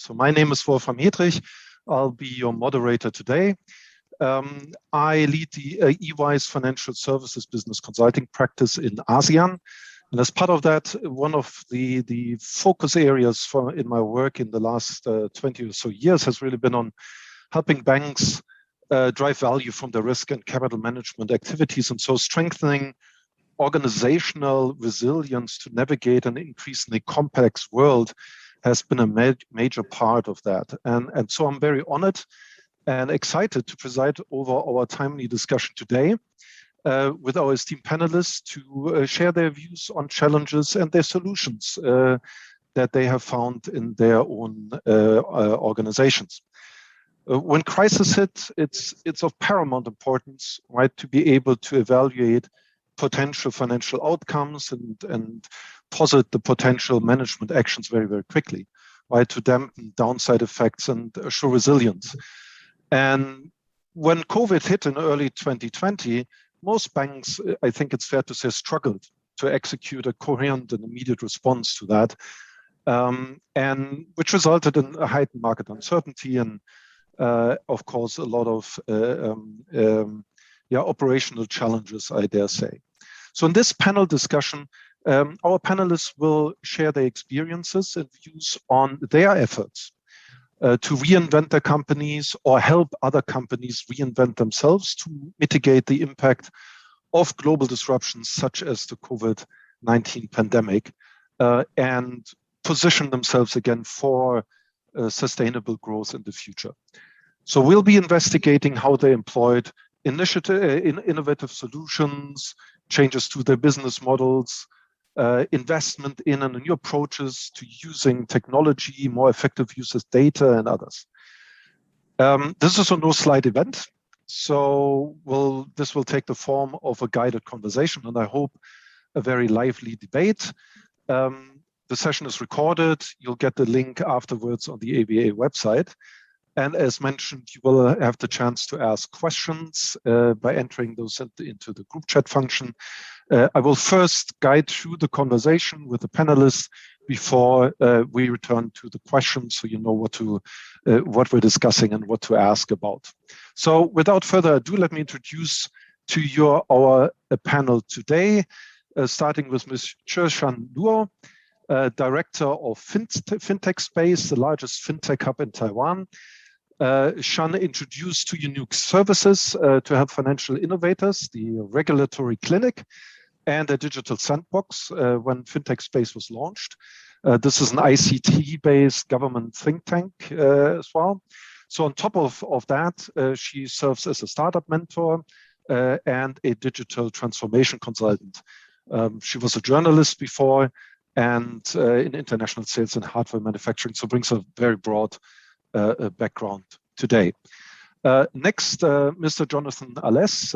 So my name is Wolfram Hedrich. I'll be your moderator today. I lead the EY's financial services business consulting practice in ASEAN. And as part of that, one of the focus areas in my work in the last 20 or so years has really been on helping banks drive value from their risk and capital management activities, and so strengthening organizational resilience to navigate an increasingly complex world has been a major part of that. And so I'm very honored and excited to preside over our timely discussion today with our esteemed panelists to share their views on challenges and their solutions that they have found in their own organizations. When crisis hits, it's of paramount importance, right, to be able to evaluate potential financial outcomes and posit the potential management actions very, very quickly, right, to dampen downside effects and assure resilience. And when COVID hit in early 2020, most banks, I think it's fair to say, struggled to execute a coherent and immediate response to that, and which resulted in a heightened market uncertainty and, of course, a lot of operational challenges, I dare say. So in this panel discussion, our panelists will share their experiences and views on their efforts to reinvent their companies or help other companies reinvent themselves to mitigate the impact of global disruptions such as the COVID-19 pandemic and position themselves again for sustainable growth in the future. So we'll be investigating how they employed innovative solutions, changes to their business models, investment in and new approaches to using technology, more effective use of data, and others. This is a no-slide event, so this will take the form of a guided conversation, and I hope a very lively debate. The session is recorded. You'll get the link afterwards on the ABA website. And as mentioned, you will have the chance to ask questions by entering those into the group chat function. I will first guide through the conversation with the panelists before we return to the questions, so you know what we're discussing and what to ask about. So without further ado, let me introduce to you our panel today, starting with Ms. Shan Luo, Director of Fintech Space, the largest Fintech hub in Taiwan. Shan introduced two unique services to help financial innovators, the Regulatory Clinic and a Digital Sandbox when Fintech Space was launched. This is an ICT-based government think tank as well. So on top of that, she serves as a startup mentor and a digital transformation consultant. She was a journalist before and in international sales and hardware manufacturing, so brings a very broad background today. Next, Mr. Jonathan Aless,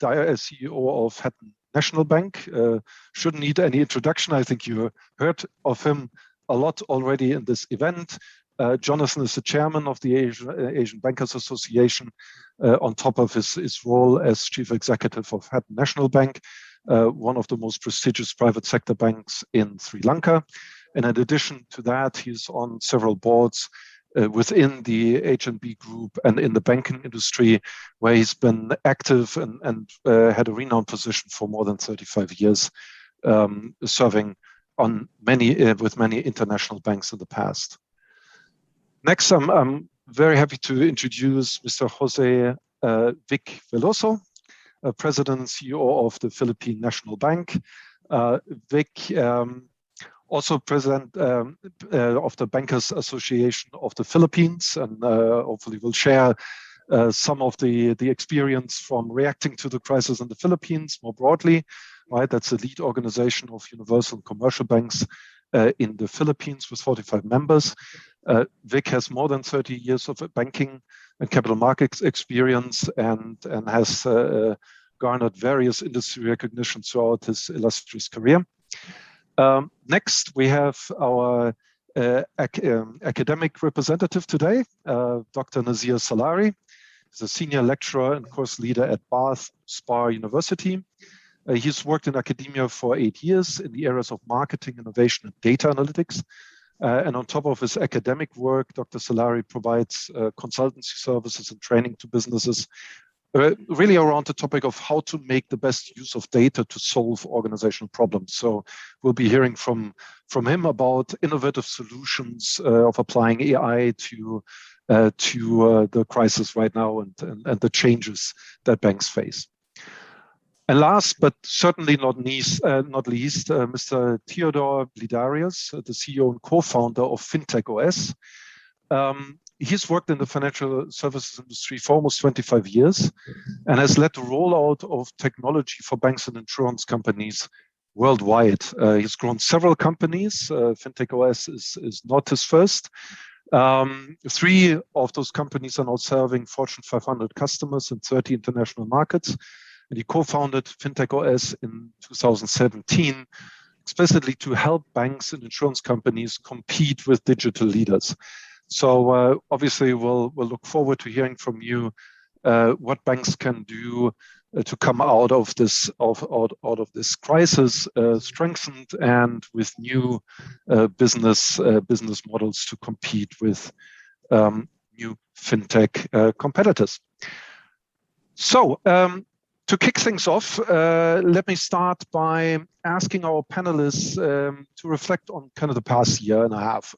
CEO of Hatton National Bank. Shouldn't need any introduction. I think you heard of him a lot already in this event. Jonathan is the chairman of the Asian Bankers Association, on top of his role as chief executive of Hatton National Bank, one of the most prestigious private sector banks in Sri Lanka. And in addition to that, he's on several boards within the HNB group and in the banking industry, where he's been active and had a renowned position for more than 35 years, serving on with many international banks in the past. Next, I'm very happy to introduce Mr. Jose Vic Veloso, President and CEO of the Philippine National Bank. Vic, also president of the Bankers Association of the Philippines, and hopefully will share some of the experience from reacting to the crisis in the Philippines more broadly. Right, that's the lead organization of universal and commercial banks in the Philippines with 45 members. Vic has more than 30 years of banking and capital markets experience and has garnered various industry recognitions throughout his illustrious career. Next, we have our academic representative today, Dr. Nazir Salari. He's a senior lecturer and course leader at Bath Spa University. He's worked in academia for 8 years in the areas of marketing, innovation, and data analytics. And on top of his academic work, Dr. Solari provides consultancy services and training to businesses, really around the topic of how to make the best use of data to solve organizational problems. So we'll be hearing from him about innovative solutions of applying AI to the crisis right now and the changes that banks face. And last, but certainly not least, Mr. Theodore Blidarius, the CEO and co-founder of Fintech OS. He's worked in the financial services industry for almost 25 years and has led the rollout of technology for banks and insurance companies worldwide. He's grown several companies. Fintech OS is not his first. 3 of those companies are now serving Fortune 500 customers in 30 international markets. And he co-founded Fintech OS in 2017, explicitly to help banks and insurance companies compete with digital leaders. So obviously, we'll look forward to hearing from you what banks can do to come out of this crisis strengthened and with new business models to compete with new fintech competitors. So to kick things off, let me start by asking our panelists to reflect on kind of the past year and a half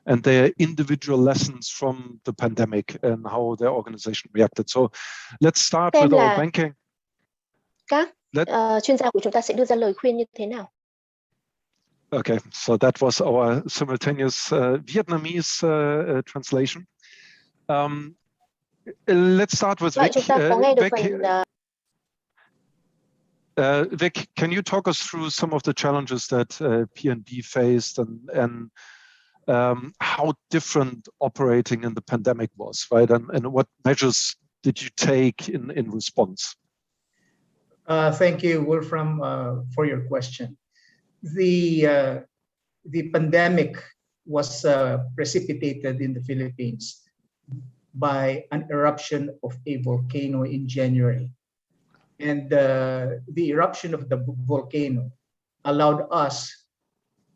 and their individual lessons from the pandemic and how their organization reacted. So let's start with our banking. Các chuyên gia của chúng ta sẽ đưa ra lời khuyên như thế nào? Okay, so that was our simultaneous Vietnamese translation. Let's start with Vic. Chúng ta có nghe được phần Vic, can you talk us through some of the challenges that PNB faced and how different operating in the pandemic was, right? And what measures did you take in response? Thank you, Wolfram, for your question. The pandemic was precipitated in the Philippines by an eruption of a volcano in January. And the eruption of the volcano allowed us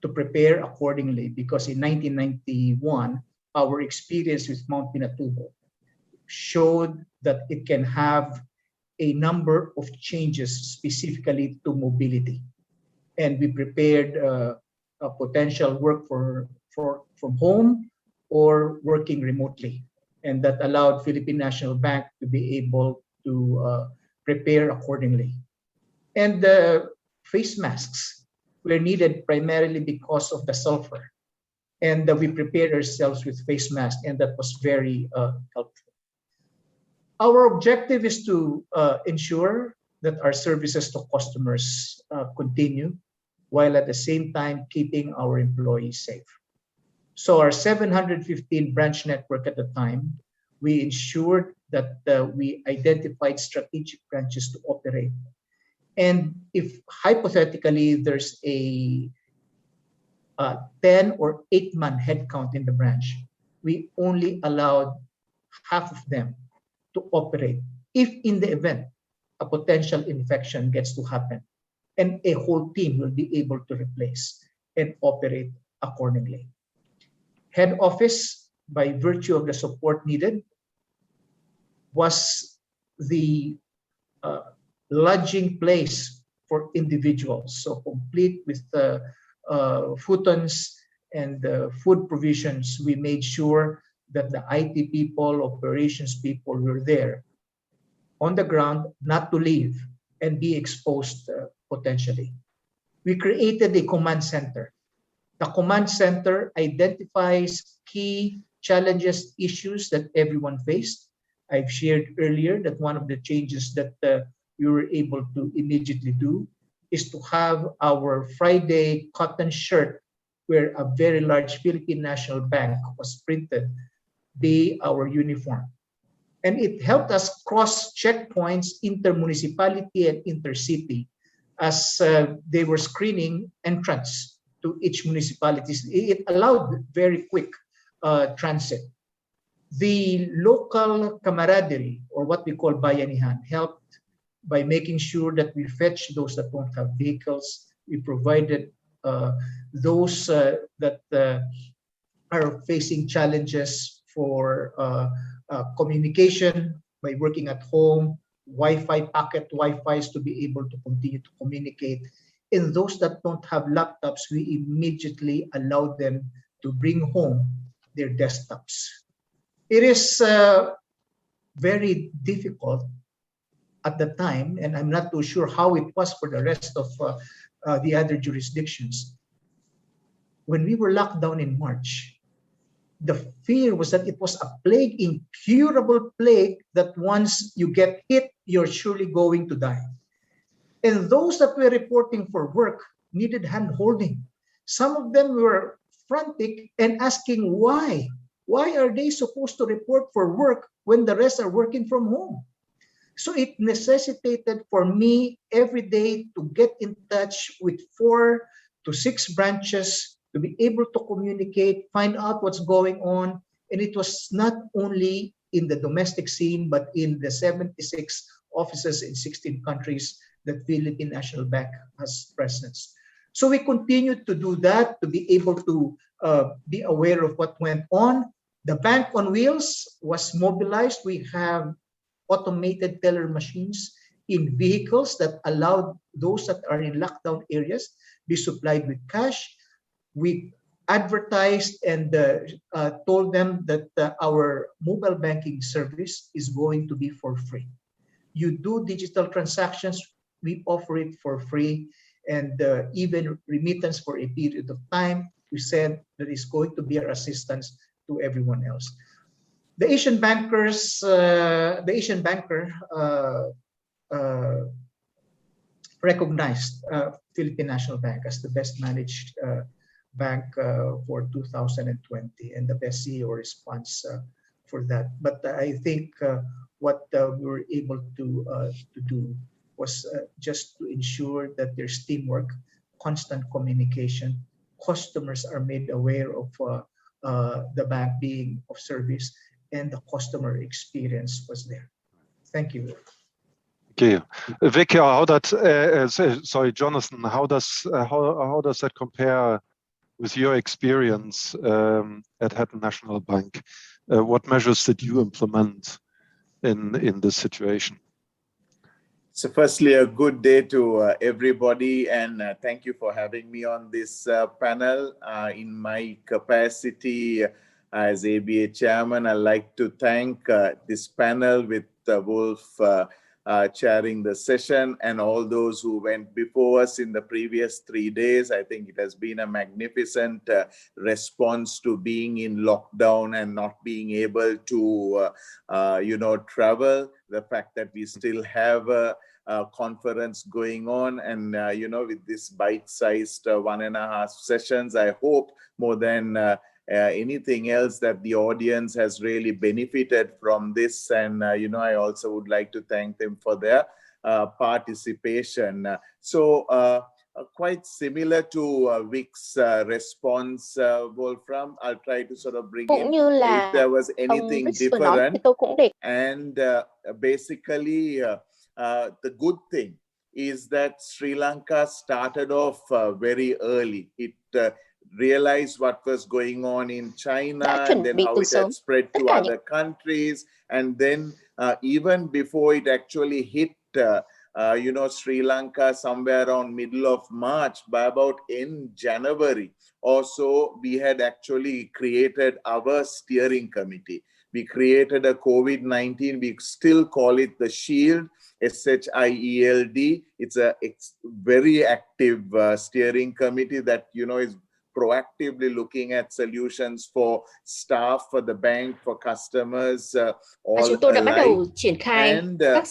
to prepare accordingly, because in 1991, our experience with Mount Pinatubo showed that it can have a number of changes specifically to mobility. And we prepared a potential work from home or working remotely. And that allowed Philippine National Bank to be able to prepare accordingly. And the face masks were needed primarily because of the sulfur. And we prepared ourselves with face masks, and that was very helpful. Our objective is to ensure that our services to customers continue, while at the same time keeping our employees safe. So our 715 branch network at the time, we ensured that we identified strategic branches to operate. And if hypothetically there's a 10 or 8-man headcount in the branch, we only allowed half of them to operate if in the event a potential infection gets to happen, and a whole team will be able to replace and operate accordingly. Head office, by virtue of the support needed, was the lodging place for individuals. So complete with the futons and the food provisions, we made sure that the IT people, operations people were there on the ground, not to leave and be exposed potentially. We created a command center. The command center identifies key challenges, issues that everyone faced. I've shared earlier that one of the changes that we were able to immediately do is to have our Friday cotton shirt, where a very large Philippine National Bank was printed, be our uniform. And it helped us cross checkpoints, inter-municipality and intercity, as they were screening entrance to each municipality. It allowed very quick transit. The local camaraderie, or what we call bayanihan, helped by making sure that we fetch those that don't have vehicles. We provided those that are facing challenges for communication by working at home, packet Wi-Fi's to be able to continue to communicate. And those that don't have laptops, we immediately allow them to bring home their desktops. It is very difficult at the time, and I'm not too sure how it was for the rest of the other jurisdictions. When we were locked down in March, the fear was that it was a plague, incurable plague, that once you get hit, you're surely going to die. And those that were reporting for work needed hand-holding. Some of them were frantic and asking why. Why are they supposed to report for work when the rest are working from home? So it necessitated for me every day to get in touch with 4 to 6 branches to be able to communicate, find out what's going on. And it was not only in the domestic scene, but in the 76 offices in 16 countries that Philippine National Bank has presence. So we continued to do that, to be able to be aware of what went on. The bank on wheels was mobilized. We have automated teller machines in vehicles that allowed those that are in lockdown areas be supplied with cash. We advertised and told them that our mobile banking service is going to be for free. You do digital transactions, we offer it for free, and even remittance for a period of time. We said that is going to be our assistance to everyone else. The Asian banker recognized Philippine National Bank as the best managed bank for 2020 and the best CEO response for that. But I think what we were able to do was just to ensure that there's teamwork, constant communication, customers are made aware of the bank being of service, and the customer experience was there. Thank you. Okay, Vicky, how that? Sorry, Jonathan. How does that compare with your experience at Hatton National Bank? What measures did you implement in this situation? So firstly, a good day to everybody, and thank you for having me on this panel. In my capacity as ABA chairman, I'd like to thank this panel with Wolf chairing the session and all those who went before us in the previous 3 days. I think it has been a magnificent response to being in lockdown and not being able to, travel. The fact that we still have a conference going on, and with this bite-sized 1.5 sessions, I hope more than anything else that the audience has really benefited from this. And I also would like to thank them for their participation. So quite similar to Vic's response, Wolfram, I'll try to sort of bring in if there was anything different. And basically, the good thing is that Sri Lanka started off very early. It realized what was going on in China and then how it had spread to other countries. And then even before it actually hit, Sri Lanka somewhere around middle of March, by about in January or so, we had actually created our steering committee. We created a COVID-19, we still call it the SHIELD, SHIELD. It's a very active steering committee that, is proactively looking at solutions for staff, for the bank, for customers, all alike. And to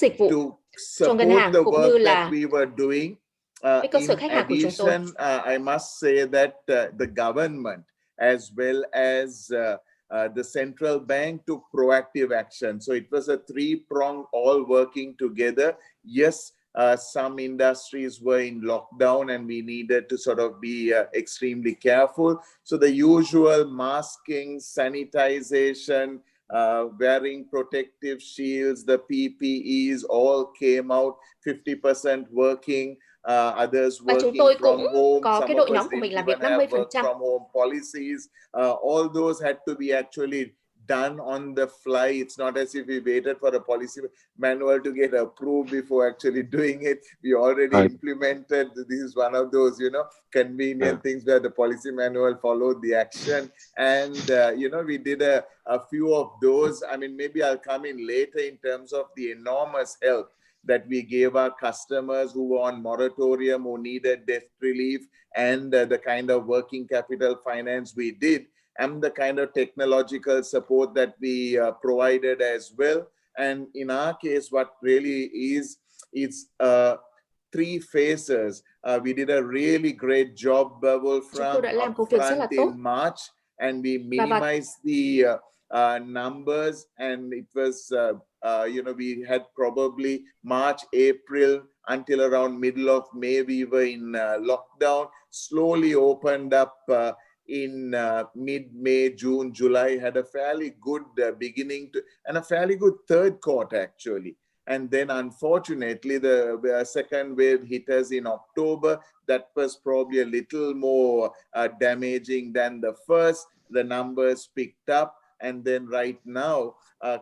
support the work that we were doing, in addition, I must say that the government as well as the central bank took proactive action. So it was a 3-prong, all working together. Yes, some industries were in lockdown and we needed to sort of be extremely careful. So the usual masking, sanitization, wearing protective shields, the PPEs all came out, 50% working. others Và chúng working tôi from cũng home. có Some cái of đội nhóm us của didn't mình làm even việc have work 50%. from home policies. All those had to be actually done on the fly. It's not as if we waited for a policy manual to get approved before actually doing it. We already implemented. This is one of those, convenient things where the policy manual followed the action. And, we did a few of those. I mean, maybe I'll come in later in terms of the enormous help that we gave our customers who were on moratorium, who needed debt relief, and the kind of working capital finance we did, and the kind of technological support that we provided as well. And in our case, what really is, it's 3 phases. We did a really great job, Wolfram, upfront in March, and we minimized the numbers, and it was, we had probably March, April, until around middle of May, we were in lockdown, slowly opened up in mid-May, June, July, had a fairly good beginning and a fairly good third quarter actually. And then unfortunately, the second wave hit us in October. That was probably a little more damaging than the first. The numbers picked up. And then right now,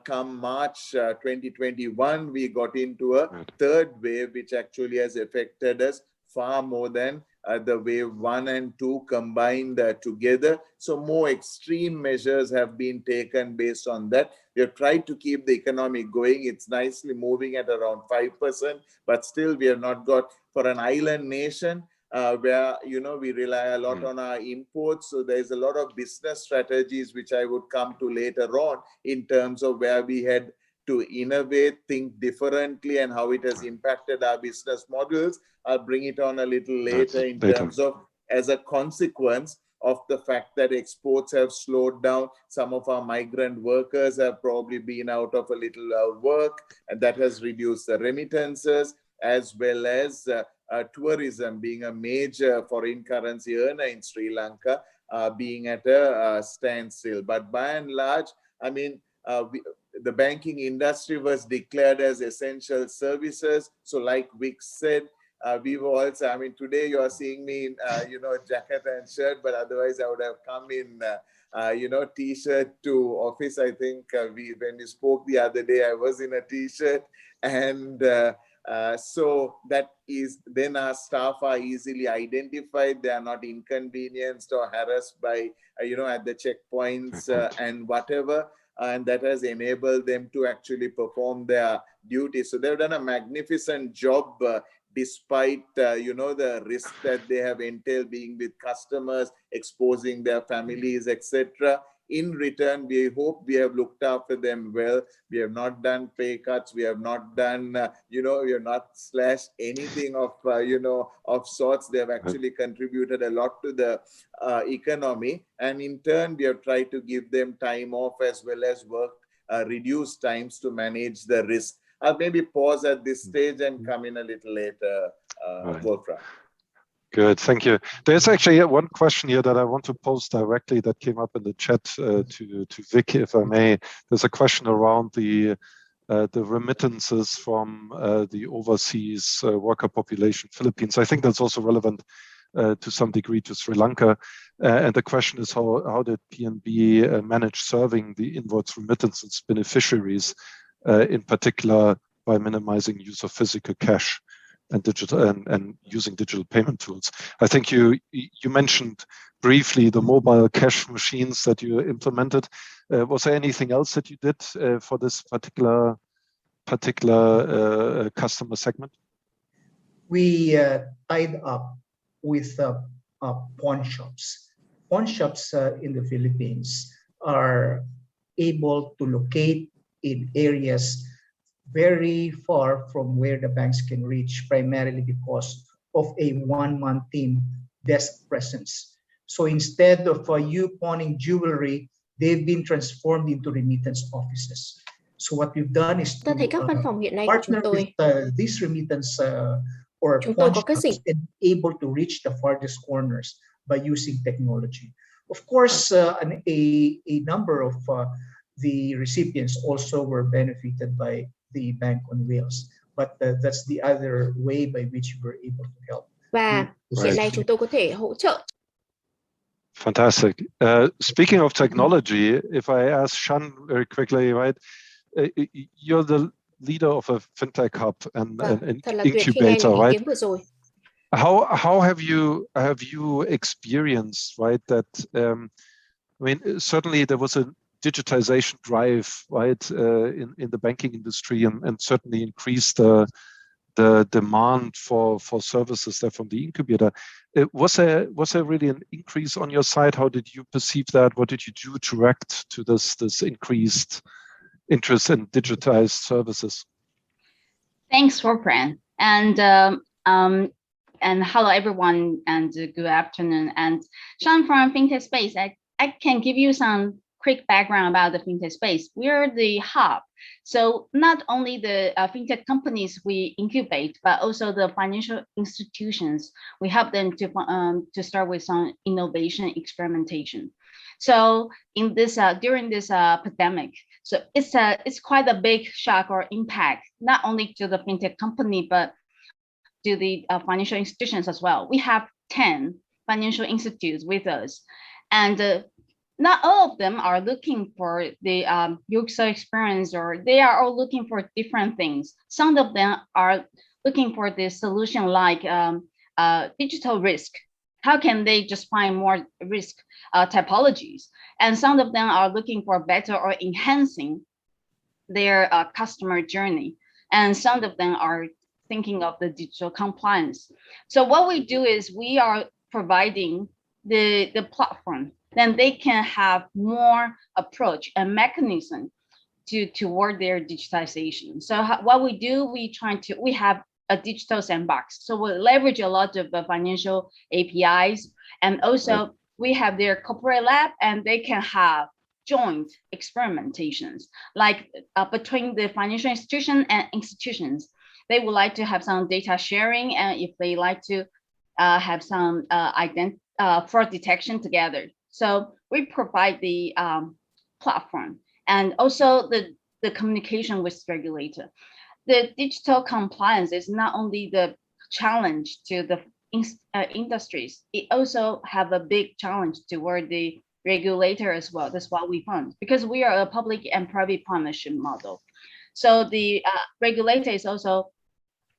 come March 2021, we got into a third wave, which actually has affected us far more than the wave 1 and 2 combined together. So more extreme measures have been taken based on that. We have tried to keep the economy going. It's nicely moving at around 5%, but still we have not got, for an island nation, where, we rely a lot on our imports. So there's a lot of business strategies, which I would come to later on, in terms of where we had to innovate, think differently, and how it has impacted our business models. I'll bring it on a little later in terms of, as a consequence of the fact that exports have slowed down. Some of our migrant workers have probably been out of a little work, and that has reduced the remittances, as well as tourism, being a major foreign currency earner in Sri Lanka, being at a standstill. But by and large, I mean, the banking industry was declared as essential services. So like Vic said, we were also, I mean, today you are seeing me in, jacket and shirt, but otherwise I would have come in, t-shirt to office. I think when we spoke the other day, I was in a t-shirt, and so that is, then our staff are easily identified. They are not inconvenienced or harassed by, at the checkpoints and whatever. And that has enabled them to actually perform their duties. So they've done a magnificent job despite, the risk that they have entailed, being with customers, exposing their families, etc. In return, we hope we have looked after them well. We have not done pay cuts. We have not done, we have not slashed anything of, of sorts. They have actually contributed a lot to the economy. And in turn, we have tried to give them time off, as well as work, reduce times to manage the risk. I'll maybe pause at this stage and come in a little later, Wolfram. Good, thank you. There's actually one question here that I want to pose directly that came up in the chat to Vic, if I may. There's a question around the remittances from the overseas worker population, Philippines. I think that's also relevant to some degree to Sri Lanka. And the question is, how did PNB manage serving the inwards remittances beneficiaries, in particular by minimizing use of physical cash and digital and using digital payment tools? I think you mentioned briefly the mobile cash machines that you implemented. Was there anything else that you did for this particular customer segment? We tied up with pawn shops. Pawn shops in the Philippines are able to locate in areas very far from where the banks can reach, primarily because of a one-man team desk presence. So instead of you pawning jewelry, they've been transformed into remittance offices. So what we've done is to partner with these remittance or pawn shops and able to reach the farthest corners by using technology. Of course, a number of the recipients also were benefited by the Bank on Wheels. but that's the other way by which we're able to help. Và hiện nay chúng tôi có thể hỗ trợ. Fantastic. Speaking of technology, if I ask Shan very quickly, right? You're the leader of a fintech hub and an incubator, right? How have you experienced, right, that I mean, certainly there was a digitization drive, right, in the banking industry, and certainly increased the demand for services there from the incubator. Was there really an increase on your side? How did you perceive that? What did you do to react to this increased interest in digitized services? Thanks, Wolfram, and hello everyone, and good afternoon. And Sean from Fintech Space, I can give you some quick background about the Fintech Space. We are the hub. So not only the Fintech companies we incubate, but also the financial institutions. We help them to start with some innovation experimentation. So in this during this pandemic, so it's quite a big shock or impact, not only to the Fintech company, but to the financial institutions as well. We have 10 financial institutes with us, and not all of them are looking for the user experience, or they are all looking for different things. Some of them are looking for the solution like digital risk. How can they just find more risk typologies? And some of them are looking for better or enhancing their customer journey. And some of them are thinking of the digital compliance. So what we do is we are providing the platform, then they can have more approach and mechanism toward their digitization. So what we do, we have a digital sandbox. So we leverage a lot of the financial APIs, and also we have their corporate lab, and they can have joint experimentations, like between the financial institution and institutions. They would like to have some data sharing, and if they like to have some fraud detection together. So we provide the platform, and also the communication with regulator. The digital compliance is not only the challenge to the industries, it also have a big challenge toward the regulator as well. That's what we found, because we are a public and private partnership model. So the regulator is also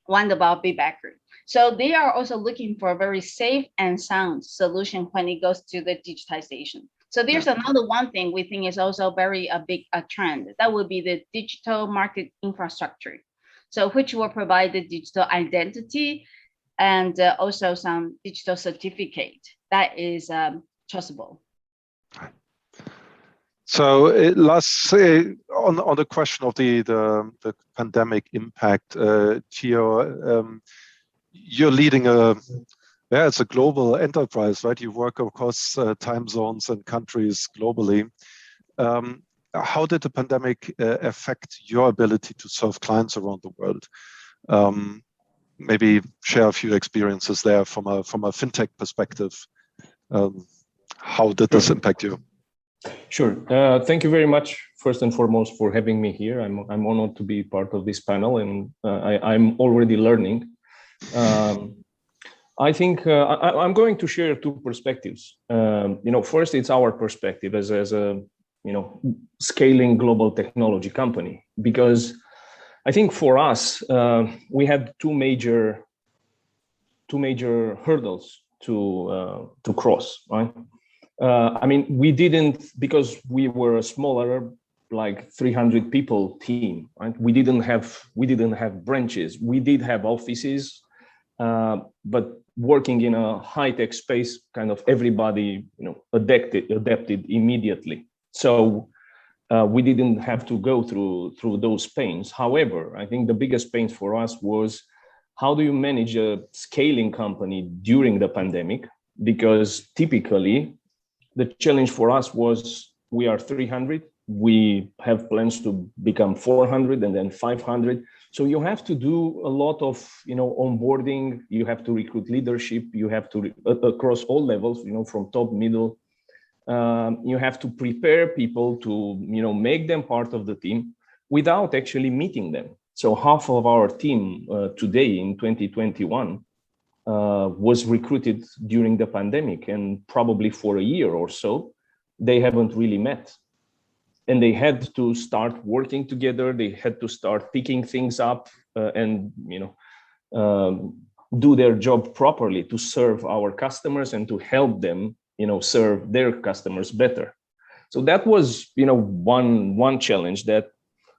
one of our big backers. So they are also looking for a very safe and sound solution when it goes to the digitization. So there's another one thing we think is also very big trend. That would be the digital market infrastructure. So which will provide the digital identity and also some digital certificate that is trustable. So last on the question of the pandemic impact, Theo, you're leading it's a global enterprise, right? You work across time zones and countries globally. How did the pandemic affect your ability to serve clients around the world? Maybe share a few experiences there from a fintech perspective. How did this impact you? Sure. Thank you very much, first and foremost, for having me here. I'm honored to be part of this panel, and I'm already learning. I think I'm going to share two perspectives. First, it's our perspective as a scaling global technology company, because I think for us we had two major hurdles to cross, right? I mean, we didn't, because we were a smaller, like 300 people team, right? We didn't have branches. We did have offices, but working in a high-tech space, kind of everybody, adapted immediately. So we didn't have to go through those pains. However, I think the biggest pain for us was, how do you manage a scaling company during the pandemic? Because typically, the challenge for us was, we are 300, we have plans to become 400 and then 500. So you have to do a lot of, onboarding, you have to recruit leadership, you have to, across all levels, from top, middle, you have to prepare people to, make them part of the team without actually meeting them. So half of our team today in 2021 was recruited during the pandemic, and probably for a year or so, they haven't really met. And they had to start working together. They had to start picking things up and do their job properly to serve our customers and to help them, serve their customers better. So that was, one challenge that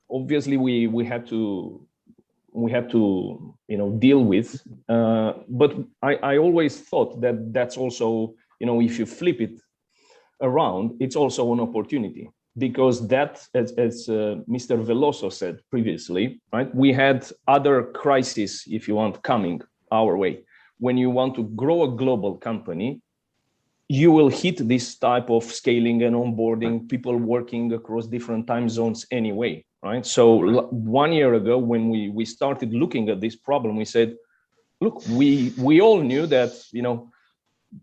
obviously we had to deal with. But I always thought that that's also, if you flip it around, it's also an opportunity, because that, as Mr. Veloso said previously, right? We had other crises, if you want, coming our way. When you want to grow a global company, you will hit this type of scaling and onboarding, people working across different time zones anyway, right? So 1 year ago, when we started looking at this problem, we said, look, we all knew that,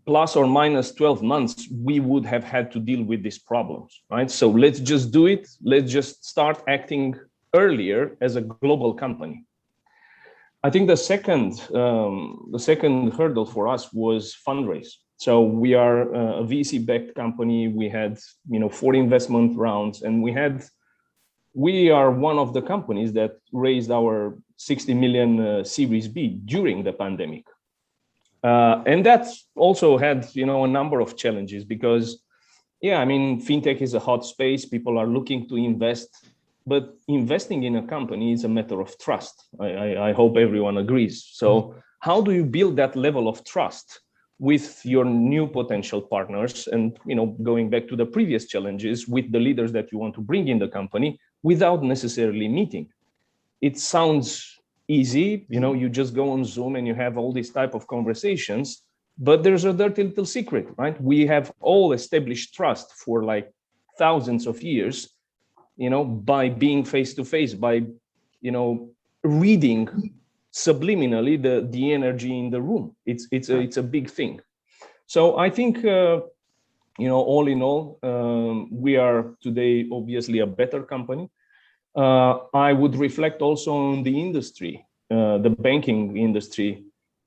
plus or minus 12 months, we would have had to deal with these problems, right? So let's just do it. Let's just start acting earlier as a global company. I think the second hurdle for us was fundraise. So we are a VC-backed company. We had, 4 investment rounds, and we are one of the companies that raised our 60 million Series B during the pandemic. And that's also had, a number of challenges, because, fintech is a hot space. People are looking to invest, but investing in a company is a matter of trust. I hope everyone agrees. So how do you build that level of trust with your new potential partners? And, going back to the previous challenges with the leaders that you want to bring in the company without necessarily meeting. It sounds easy, you just go on Zoom and you have all these type of conversations, but there's a dirty little secret, right? We have all established trust for like thousands of years, by being face to face, by, reading subliminally the energy in the room. It's a big thing. So I think, all in all, we are today obviously a better company. I would reflect also on the industry, the banking industry,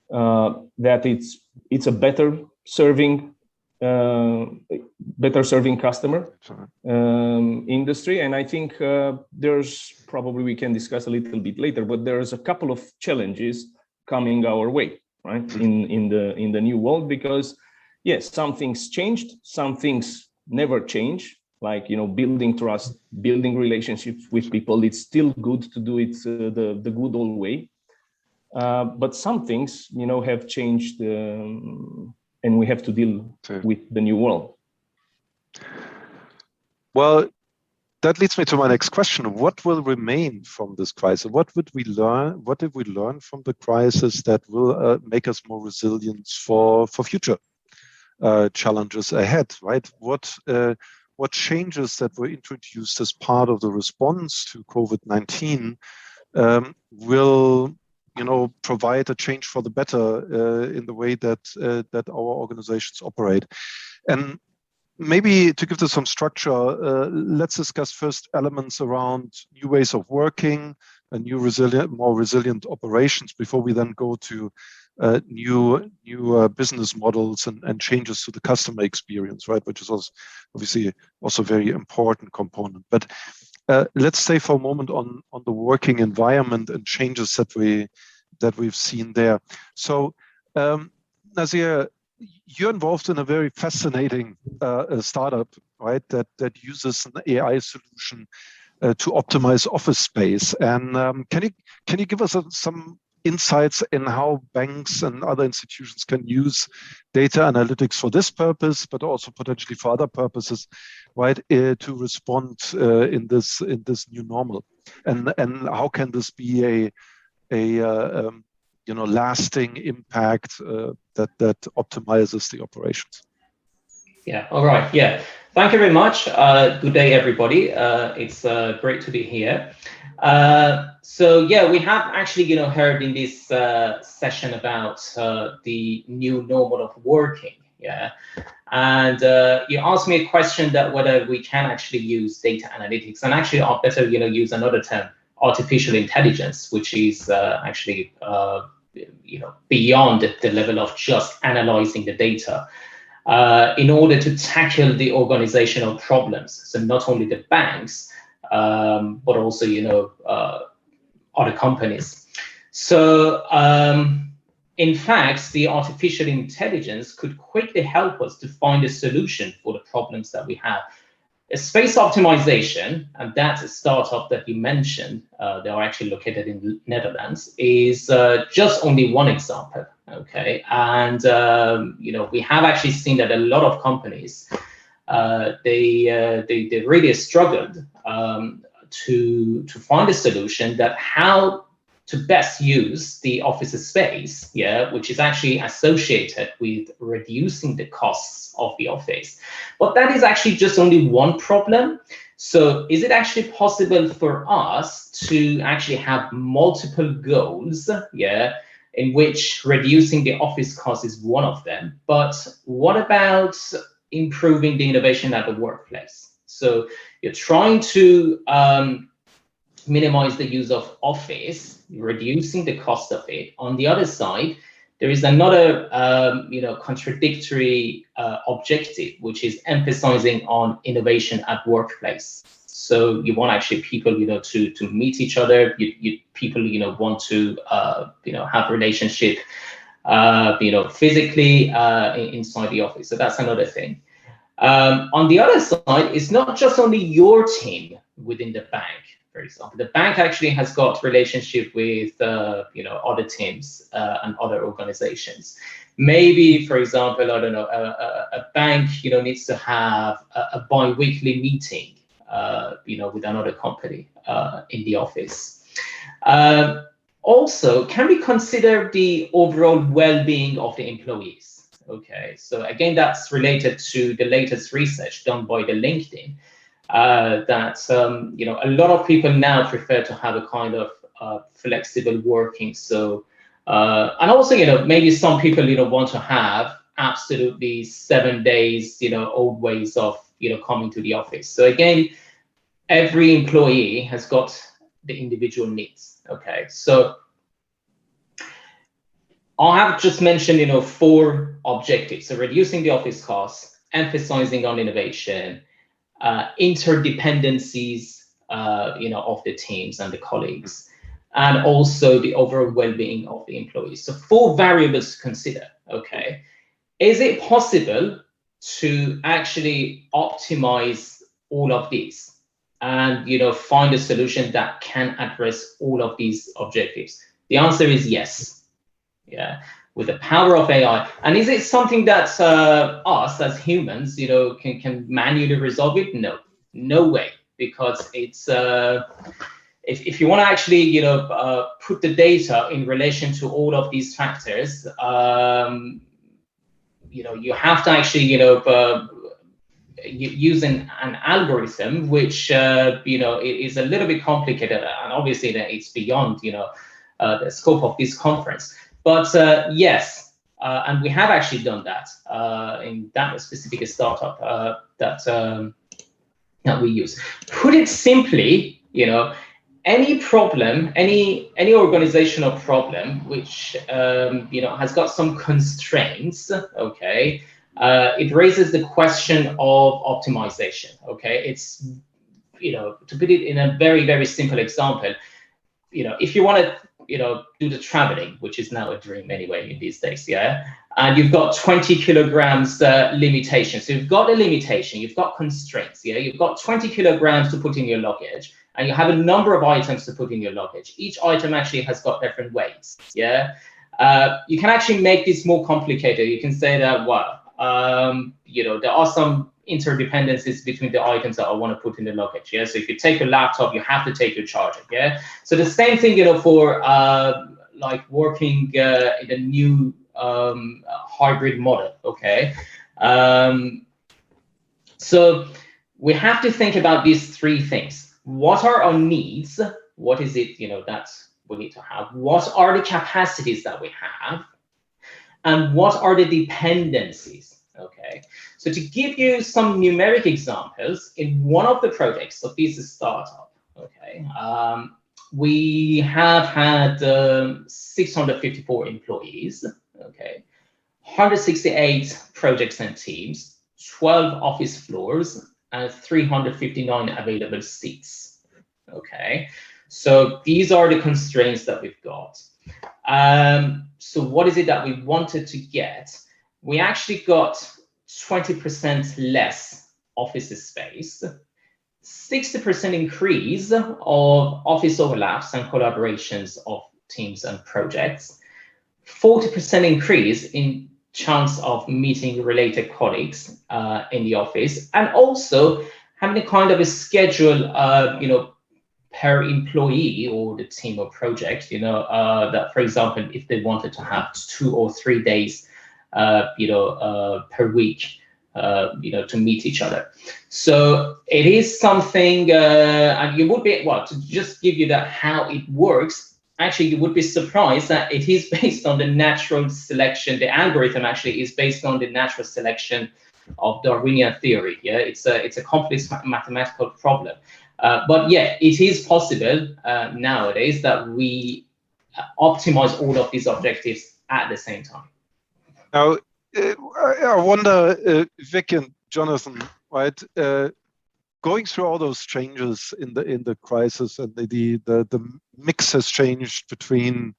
that it's a better serving customer industry. And I think there's probably, we can discuss a little bit later, but there's a couple of challenges coming our way, right, in the new world, because yes, some things changed, some things never change. Like, building trust, building relationships with people. It's still good to do it the good old way. But some things, have changed, and we have to deal with the new world. Well, that leads me to my next question. What will remain from this crisis? What did we learn from the crisis that will make us more resilient for future challenges ahead, right? What changes that were introduced as part of the response to COVID-19 will, provide a change for the better in the way that our organizations operate? And maybe to give this some structure, let's discuss first elements around new ways of working and more resilient operations before we then go to new business models and changes to the customer experience, right? Which is also obviously also a very important component. But let's stay for a moment on the working environment and changes that we've seen there. So Nazir, you're involved in a very fascinating startup, right? That uses an AI solution to optimize office space. And can you give us some insights in how banks and other institutions can use data analytics for this purpose, but also potentially for other purposes, right? To respond in this new normal, and how can this be a lasting impact that optimizes the operations? Yeah. All right. Yeah. Thank you very much. Good day, everybody. It's great to be here. So yeah, we have actually, heard in this session about the new normal of working. Yeah. And you asked me a question that whether we can actually use data analytics, and actually I'll better, use another term, artificial intelligence, which is actually beyond the level of just analyzing the data, in order to tackle the organizational problems. So not only the banks, but also other companies. So in fact, the artificial intelligence could quickly help us to find a solution for the problems that we have. Space optimization, and that's a startup that you mentioned, they are actually located in the Netherlands, is just only one example, okay? And, we have actually seen that a lot of companies, they really struggled to find a solution that how to best use the office space, which is actually associated with reducing the costs of the office. But that is actually just only one problem. So is it actually possible for us to actually have multiple goals, in which reducing the office cost is one of them? But what about improving the innovation at the workplace? So you're trying to minimize the use of office, reducing the cost of it. On the other side, there is another contradictory objective, which is emphasizing on innovation at workplace. So you want actually people to meet each other. People want to have relationship physically inside the office. So that's another thing. On the other side, it's not just only your team within the bank. For example, the bank actually has got relationship with other teams and other organizations. Maybe, for example, I don't know, a bank needs to have a bi-weekly meeting with another company in the office. Also, can we consider the overall well-being of the employees? Okay, so again, that's related to the latest research done by the LinkedIn. That a lot of people now prefer to have a kind of flexible working. So and also maybe some people want to have absolutely 7 days old ways of coming to the office. So again, every employee has got the individual needs. Okay, so I have just mentioned 4 objectives. So reducing the office costs, emphasizing on innovation, interdependencies of the teams and the colleagues, and also the overall well-being of the employees. So 4 variables to consider. Okay, is it possible to actually optimize all of these and find a solution that can address all of these objectives? The answer is yes. With the power of AI. And is it something that us as humans, can manually resolve it? No way, because it's if you want to actually, put the data in relation to all of these factors, you have to actually, using an algorithm, which is a little bit complicated, and obviously that it's beyond, the scope of this conference. But yes, and we have actually done that in that specific startup that we use. Put it simply, any problem, any organizational problem which has got some constraints, okay, it raises the question of optimization. Okay, it's to put it in a very, very simple example, if you want to do the traveling, which is now a dream anyway in these days, and you've got 20 kilograms limitation. So you've got a limitation, you've got constraints, you've got 20 kilograms to put in your luggage, and you have a number of items to put in your luggage. Each item actually has got different weights, you can actually make this more complicated. You can say that, well, there are some interdependencies between the items that I want to put in the luggage. So if you take your laptop, you have to take your charger. So the same thing, for like working in a new hybrid model. Okay, so we have to think about these 3 things. What are our needs? What is it that we need to have? What are the capacities that we have? And what are the dependencies? Okay, so to give you some numeric examples, in one of the projects of this startup, okay, we have had 654 employees, okay, 168 projects and teams, 12 office floors, and 359 available seats. Okay, so these are the constraints that we've got. So what is it that we wanted to get? We actually got 20% less office space, 60% increase of office overlaps and collaborations of teams and projects, 40% increase in chance of meeting related colleagues in the office, and also having a kind of a schedule, you know, per employee or the team or project, you know, that, for example, if they wanted to have 2 or 3 days, you know, per week, you know, to meet each other. So it is something, and you would be, well, to just give you that how it works, actually, you would be surprised that it is based on the natural selection. The algorithm actually is based on the natural selection of Darwinian theory. Yeah, it's a complex mathematical problem. But yeah, it is possible nowadays that we optimize all of these objectives at the same time. Now, I wonder, Vic and Jonathan, right? Going through all those changes in the crisis, and the mix has changed between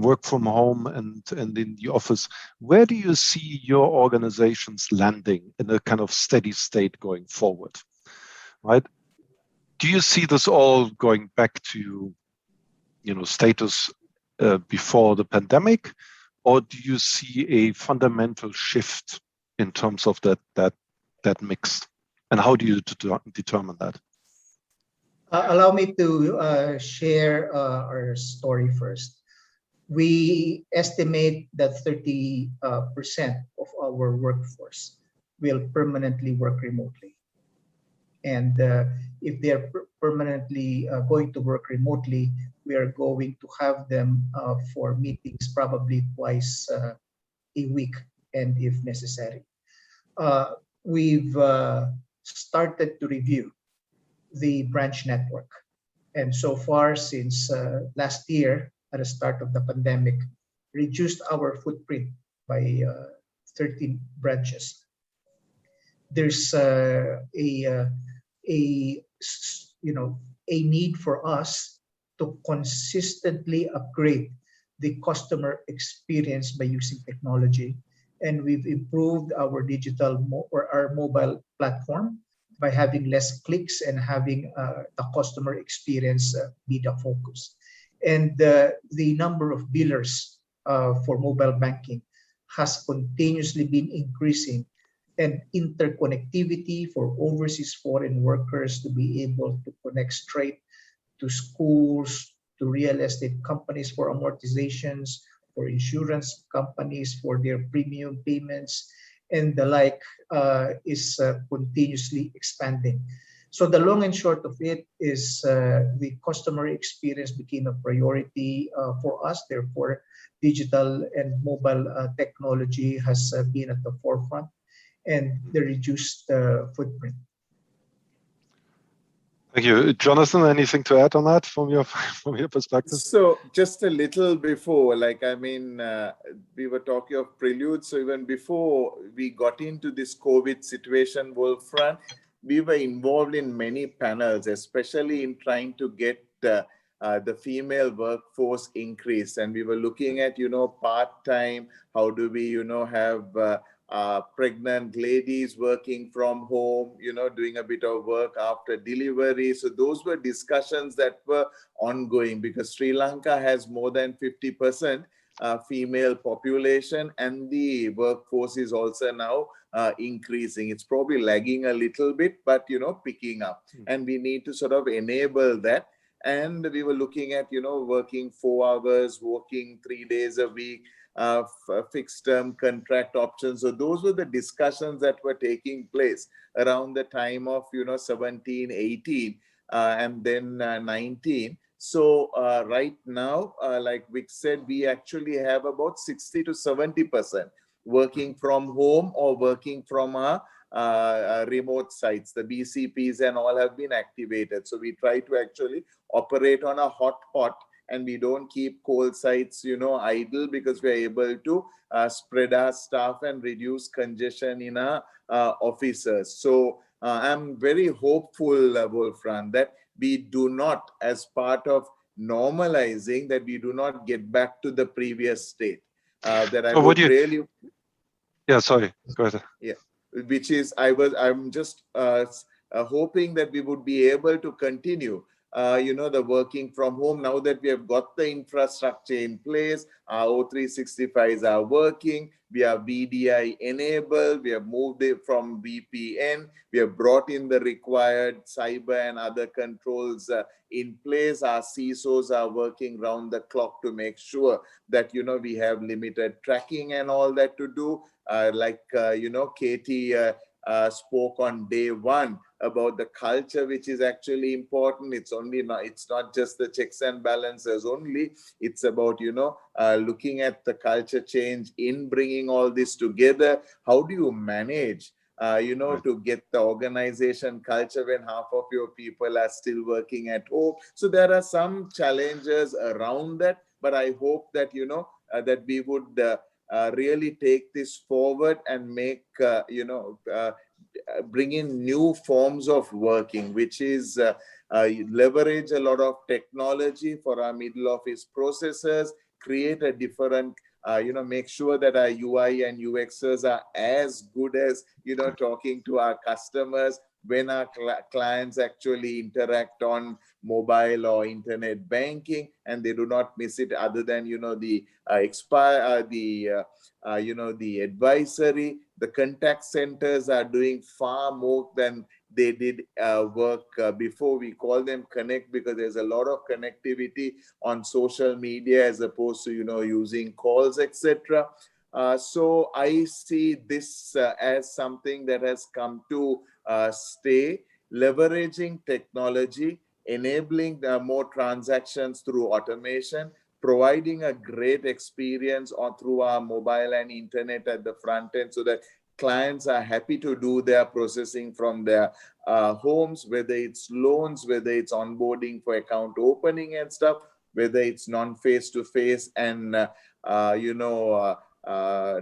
work from home and in the office. Where do you see your organizations landing in a kind of steady state going forward, right? Do you see this all going back to, you know, status before the pandemic, or do you see a fundamental shift in terms of that mix? And how do you determine that? Allow me to share our story first. We estimate that 30% of our workforce will permanently work remotely. And if they are permanently going to work remotely, we are going to have them for meetings probably twice a week, and if necessary. We've started to review the branch network. And so far, since last year, at the start of the pandemic, reduced our footprint by 13 branches. There's a need for us to consistently upgrade the customer experience by using technology, and we've improved our our mobile platform by having less clicks and having the customer experience be the focus. And the number of billers for mobile banking has continuously been increasing, and interconnectivity for overseas foreign workers to be able to connect straight to schools, to real estate companies for amortizations, for insurance companies for their premium payments, and the like is continuously expanding. So the long and short of it is the customer experience became a priority for us. Therefore, digital and mobile technology has been at the forefront, and the reduced footprint. Thank you. Jonathan, anything to add on that from your perspective? So just a little before, like, I mean, we were talking of prelude. So even before we got into this COVID situation, Wolfram, we were involved in many panels, especially in trying to get the female workforce increased. And we were looking at, you know, part-time, how do we, you know, have pregnant ladies working from home, you know, doing a bit of work after delivery. So those were discussions that were ongoing, because Sri Lanka has more than 50% female population, and the workforce is also now increasing. It's probably lagging a little bit, but, you know, picking up. And we need to sort of enable that. And we were looking at, you know, working 4 hours, working 3 days a week, fixed term contract options. So those were the discussions that were taking place around the time of, you know, 17, 18, and then 19. So right now, like Vic said, we actually have about 60 to 70% working from home or working from a remote sites. The BCPs and all have been activated. So we try to actually operate on a hot, and we don't keep coal sites, idle, because we're able to spread our staff and reduce congestion in our offices. So I'm very hopeful, Wolfram, that we do not, as part of normalizing, that we do not get back to the previous state. That I would really... Yeah, sorry, go ahead. Yeah, which is, I'm just hoping that we would be able to continue the working from home now that we have got the infrastructure in place. Our O365s are working. We are VDI enabled. We have moved it from VPN. We have brought in the required cyber and other controls in place. Our CISOs are working round the clock to make sure that, we have limited tracking and all that to do. Katie spoke on day one about the culture, which is actually important. It's not just the checks and balances only. It's about, looking at the culture change in bringing all this together. How do you manage, to get the organization culture when half of your people are still working at home? So there are some challenges around that, but I hope that, that we would really take this forward and make, bring in new forms of working, which is leverage a lot of technology for our middle office processes, create a different, make sure that our UI and UXers are as good as, talking to our customers when our clients actually interact on mobile or internet banking, and they do not miss it, other than, the the advisory. The contact centers are doing far more than they did work before. We call them connect because there's a lot of connectivity on social media as opposed to, using calls, etc. So I see this as something that has come to stay, leveraging technology, enabling more transactions through automation, providing a great experience through our mobile and internet at the front end, so that clients are happy to do their processing from their homes, whether it's loans, whether it's onboarding for account opening and stuff, whether it's non-face-to-face and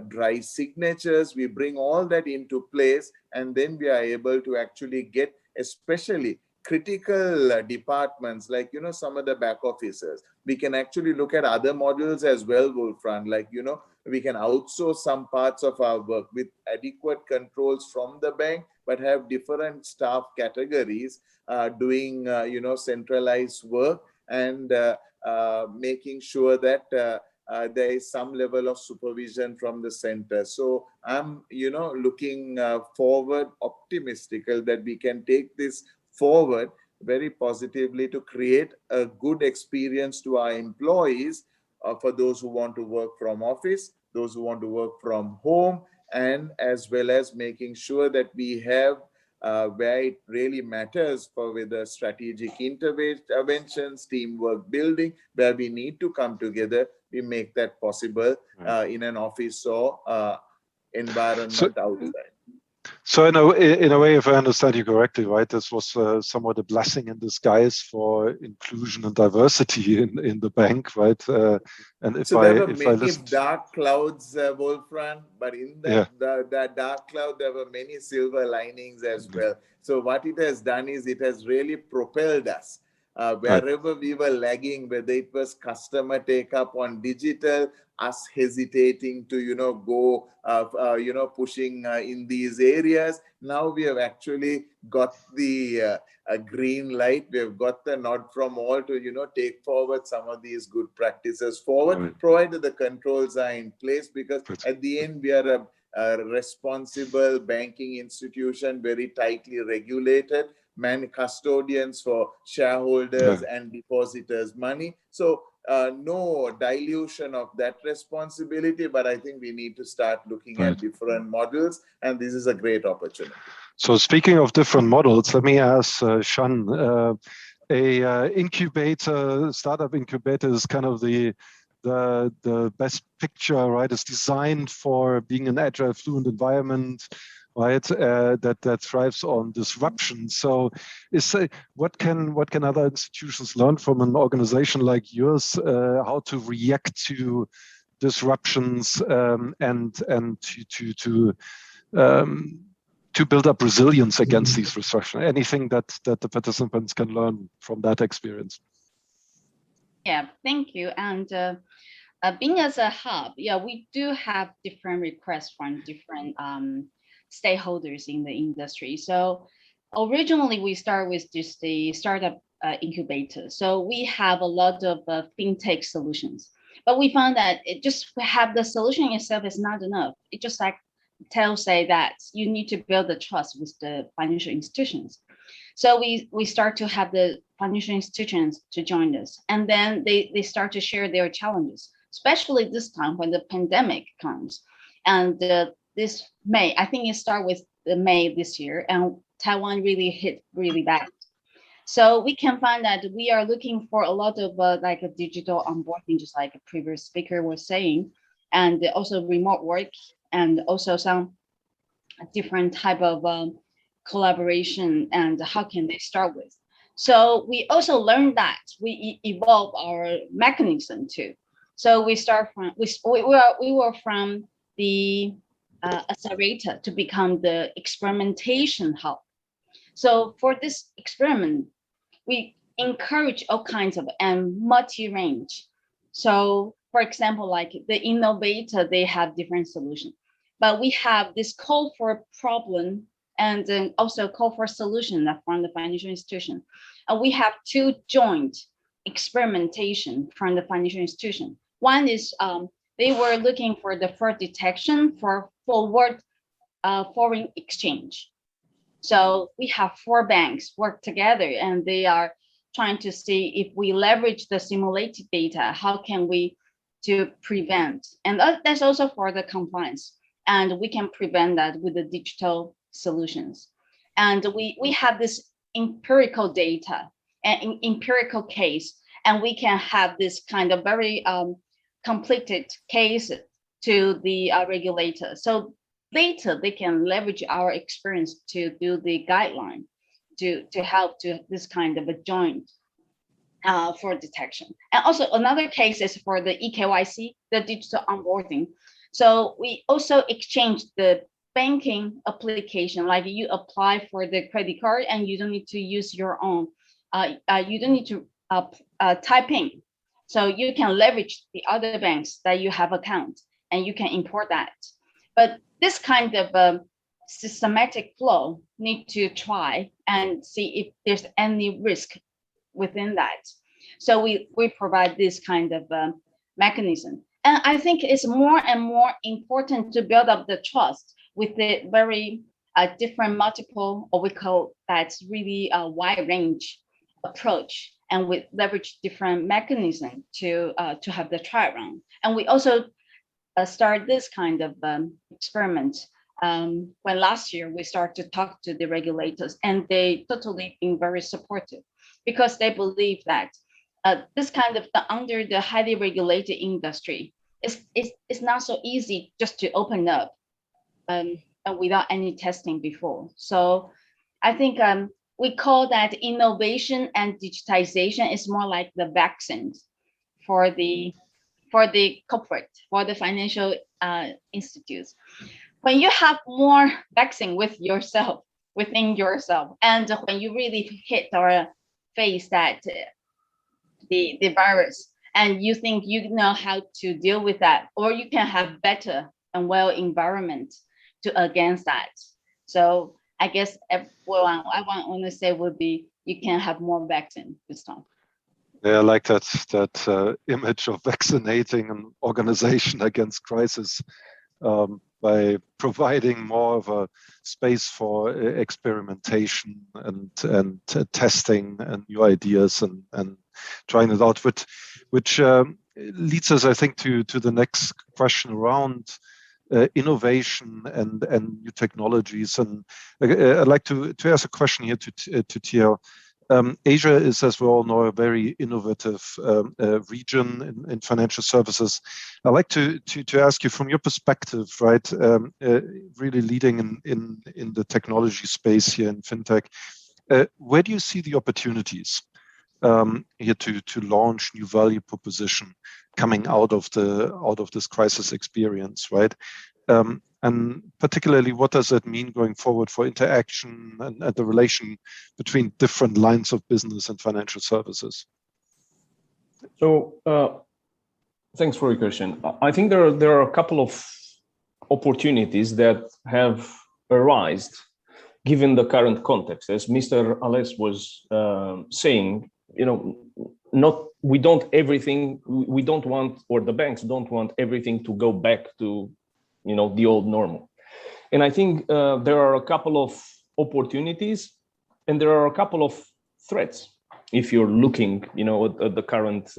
dry signatures. We bring all that into place, and then we are able to actually get, especially critical departments, like, some of the back offices. We can actually look at other models as well, Wolfram, like, we can outsource some parts of our work with adequate controls from the bank, but have different staff categories doing, centralized work, and making sure that there is some level of supervision from the center. So I'm, looking forward, optimistical that we can take this forward very positively to create a good experience to our employees, for those who want to work from office, those who want to work from home, and as well as making sure that we have where it really matters for whether strategic interventions, teamwork building, where we need to come together, we make that possible in an office or environment outside. So in a way, if I understand you correctly, right, this was somewhat a blessing in disguise for inclusion and diversity in the bank, right? And if so there were many listen... dark clouds, Wolfram, but in that, that dark cloud, there were many silver linings as well. So what it has done is it has really propelled us. Wherever we were lagging, whether it was customer take up on digital, us hesitating to, go, pushing in these areas. Now we have actually got the green light. We have got the nod from all to, take forward some of these good practices forward, provided the controls are in place, because at the end, we are a responsible banking institution, very tightly regulated, custodians for shareholders and depositors' money. So no dilution of that responsibility, but I think we need to start looking at different models, and this is a great opportunity. So speaking of different models, let me ask Shan, incubator, startup incubator is kind of the best picture, right? It's designed for being an agile, fluent environment right? That thrives on disruption. So, what can other institutions learn from an organization like yours? How to react to disruptions and to build up resilience against these disruptions? Anything that the participants can learn from that experience? Yeah, thank you. And being as a hub, yeah, we do have different requests from different stakeholders in the industry. So originally we start with just the startup incubator. So we have a lot of fintech solutions, but we found that it just have the solution itself is not enough. It just like say that you need to build the trust with the financial institutions. So we start to have the financial institutions to join us, and then they start to share their challenges, especially this time when the pandemic comes. And this May, I think it started with the May this year, and Taiwan really hit really bad. So we can find that we are looking for a lot of like a digital onboarding, just like a previous speaker was saying, and also remote work, and also some different type of collaboration, and how can they start with. So we also learned that we evolve our mechanism too. So we start from we were from the accelerator to become the experimentation hub. So for this experiment, we encourage all kinds of and multi-range. So for example, like the innovator, they have different solutions, but we have this call for problem and then also call for solution from the financial institution. And we have two joint experimentation from the financial institution. One is they were looking for the fraud detection for foreign exchange. So we have 4 banks work together, and they are trying to see if we leverage the simulated data, how can we to prevent, and that's also for the compliance, and we can prevent that with the digital solutions. And we have this empirical data and empirical case, and we can have this kind of very completed case to the regulator. So later they can leverage our experience to do the guideline to help to this kind of a joint for detection. And also another case is for the eKYC, the digital onboarding. So we also exchange the banking application, like you apply for the credit card and you don't need to use your own, you don't need to type in. So you can leverage the other banks that you have account and you can import that. But this kind of systematic flow need to try and see if there's any risk within that. So we provide this kind of mechanism. And I think it's more and more important to build up the trust with the very different multiple, or we call that's really a wide range approach, and we leverage different mechanisms to have the trial run. And we also start this kind of experiment when last year we started to talk to the regulators, and they totally been very supportive, because they believe that this kind of under the highly regulated industry, it's not so easy just to open up without any testing before. So I think we call that innovation and digitization is more like the vaccines for the corporate, for the financial institutes. When you have more vaccine with yourself, within yourself, and when you really hit or face that the virus, and you think you know how to deal with that, or you can have better and well environment to against that. So I guess what I want to say would be you can have more vaccine this time. Yeah, I like that image of vaccinating an organization against crisis by providing more of a space for experimentation and testing and new ideas and trying it out, which leads us, I think, to the next question around innovation and new technologies. And I'd like to ask a question here to Theo. Asia is, as we all know, a very innovative region in financial services. I'd like to ask you, from your perspective, right, really leading in the technology space here in fintech, where do you see the opportunities here to launch new value proposition coming out of this crisis experience, right? And particularly, what does that mean going forward for interaction and the relation between different lines of business and financial services? So, thanks for your question. I think there are a couple of opportunities that have arisen given the current context. As Mr. Ales was saying, we don't want, or the banks don't want everything to go back to the old normal. And I think there are a couple of opportunities and there are a couple of threats if you're looking at the current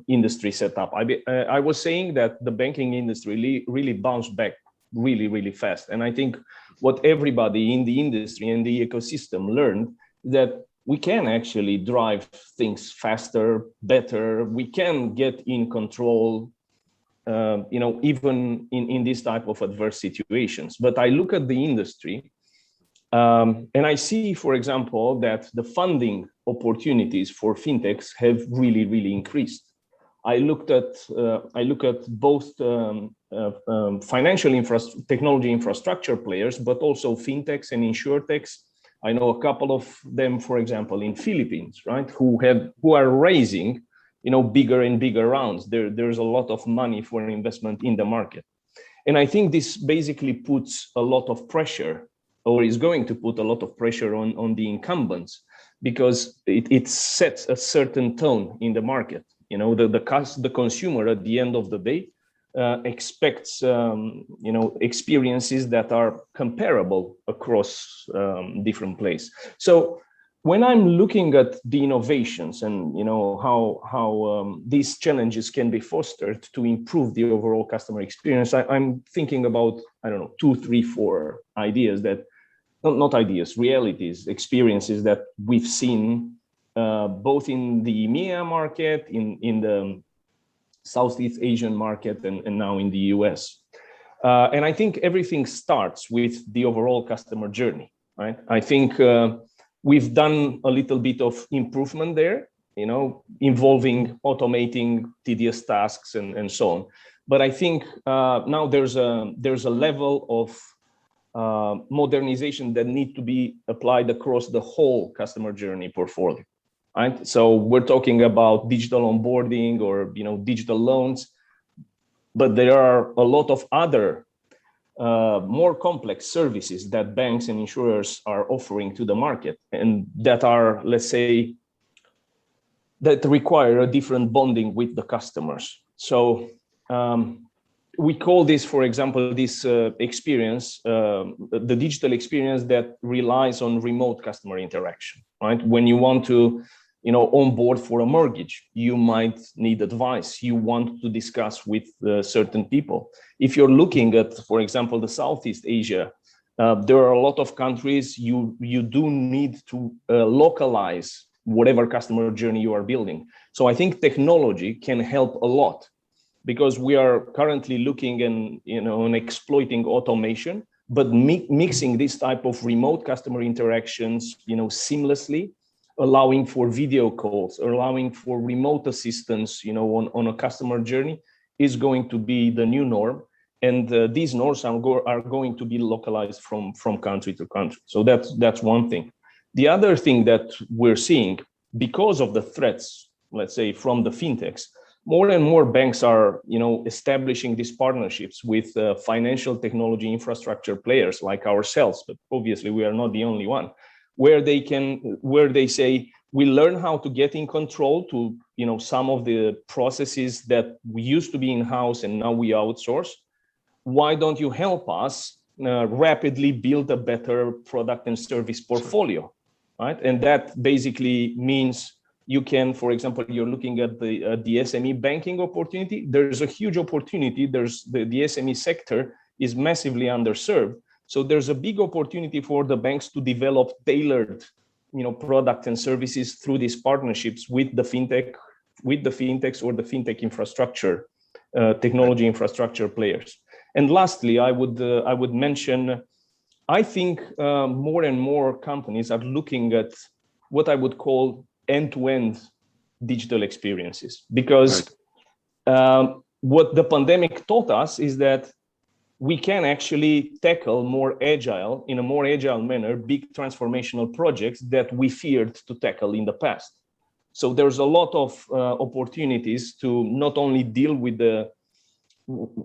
industry setup. I was saying that the banking industry really bounced back really fast. And I think what everybody in the industry and the ecosystem learned, that we can actually drive things faster, better. We can get in control even in this type of adverse situations. But I look at the industry and I see, for example, that the funding opportunities for fintechs have really increased. I look at both financial technology infrastructure players, but also fintechs and insurtechs. I know a couple of them, for example, in Philippines, right, who are raising bigger and bigger rounds. There's a lot of money for investment in the market. And I think this basically puts a lot of pressure, or is going to put a lot of pressure on the incumbents, because it sets a certain tone in the market. The consumer at the end of the day expects experiences that are comparable across different places. So when I'm looking at the innovations and how these challenges can be fostered to improve the overall customer experience, I'm thinking about, I don't know, 2, 3, 4 ideas that, not ideas, realities, experiences that we've seen both in the EMEA market, in the Southeast Asian market, and now in the US. And I think everything starts with the overall customer journey, right? I think we've done a little bit of improvement there, involving automating tedious tasks and so on. But I think now there's a level of modernization that need to be applied across the whole customer journey portfolio, right? So we're talking about digital onboarding or digital loans, but there are a lot of other more complex services that banks and insurers are offering to the market, and that are, let's say, that require a different bonding with the customers. So we call this, for example, this experience, the digital experience that relies on remote customer interaction, right? When you want to onboard for a mortgage, you might need advice. You want to discuss with certain people. If you're looking at, for example, the Southeast Asia, there are a lot of countries you do need to localize whatever customer journey you are building. So I think technology can help a lot, because we are currently looking and exploiting automation, but mixing this type of remote customer interactions, seamlessly, allowing for video calls, allowing for remote assistance, on a customer journey, is going to be the new norm. And these norms are going to be localized from country to country. So that's one thing. The other thing that we're seeing, because of the threats, let's say, from the fintechs, more and more banks are, establishing these partnerships with financial technology infrastructure players like ourselves, but obviously we are not the only one, where they say, we learn how to get in control to, some of the processes that we used to be in-house and now we outsource. Why don't you help us rapidly build a better product and service portfolio, right? And that basically means you can, for example, you're looking at the SME banking opportunity. There's a huge opportunity. There's the SME sector is massively underserved. So there's a big opportunity for the banks to develop tailored product and services through these partnerships with the fintechs or the fintech infrastructure, technology infrastructure players. And lastly, I would mention, I think more and more companies are looking at what I would call end-to-end digital experiences, because what the pandemic taught us is that we can actually tackle in a more agile manner, big transformational projects that we feared to tackle in the past. So there's a lot of opportunities to not only deal with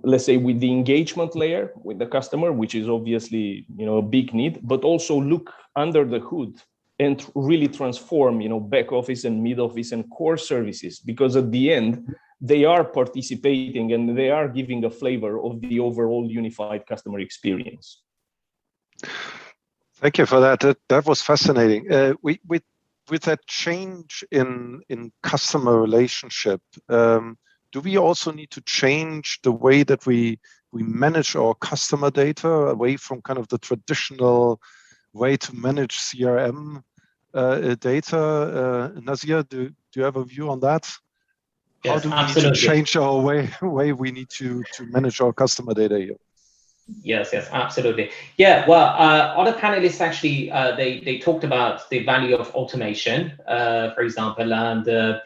let's say, with the engagement layer with the customer, which is obviously, a big need, but also look under the hood and really transform, back office and mid office and core services, because at the end, they are participating and they are giving a flavor of the overall unified customer experience. Thank you for that. That was fascinating. With that change in customer relationship, do we also need to change the way that we manage our customer data away from kind of the traditional way to manage CRM data? Nazir, do you have a view on that? Yes, how do we absolutely. need to change our way we need to manage our customer data here? Yes, absolutely. Yeah, well, other panelists actually, they talked about the value of automation, for example, and the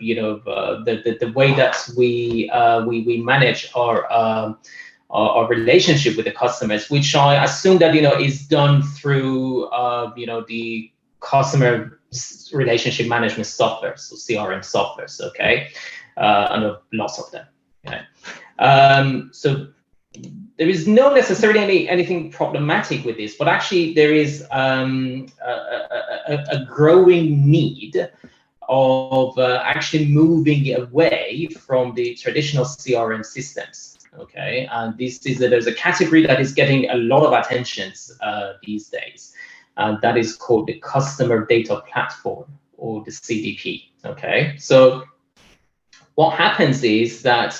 way that we manage our relationship with the customers, which I assume that is done through the customer relationship management software, so CRM softwares. Okay, I know lots of them. Okay, so there is not necessarily anything problematic with this, but actually there is a growing need of actually moving away from the traditional CRM systems. Okay, and there's a category that is getting a lot of attention these days, and that is called the Customer Data Platform, or the CDP. Okay, so what happens is that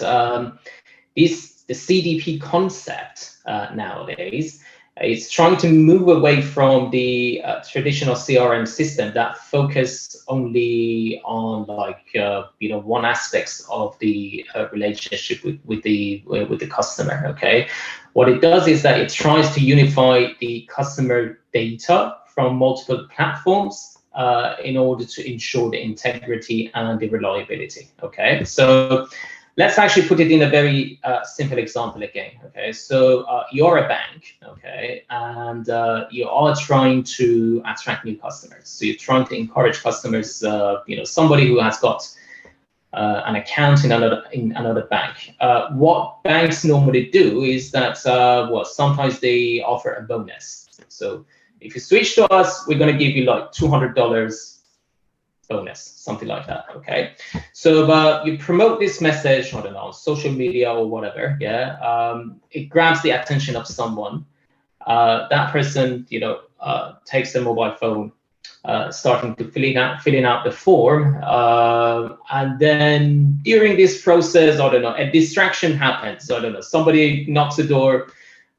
the CDP concept nowadays is trying to move away from the traditional CRM system that focus only on one aspect of the relationship with the customer. Okay, what it does is that it tries to unify the customer data from multiple platforms in order to ensure the integrity and the reliability. Okay, so let's actually put it in a very simple example again. Okay, so you're a bank, okay, and you are trying to attract new customers. So you're trying to encourage customers, somebody who has got an account in another bank. What banks normally do is that, sometimes they offer a bonus. So if you switch to us, we're going to give you like $200 bonus, something like that. Okay, so you promote this message, I don't know, on social media or whatever. Yeah, it grabs the attention of someone. That person, takes the mobile phone, starting to filling out the form, and then during this process, I don't know, a distraction happens. I don't know, somebody knocks the door.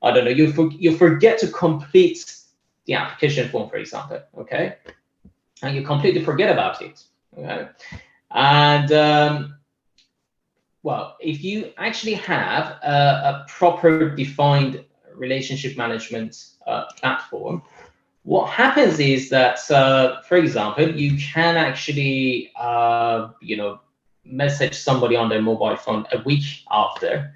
I don't know, you forget to complete the application form, for example. Okay, and you completely forget about it. Okay, and if you actually have a proper defined relationship management platform, what happens is that, for example, you can actually message somebody on their mobile phone a week after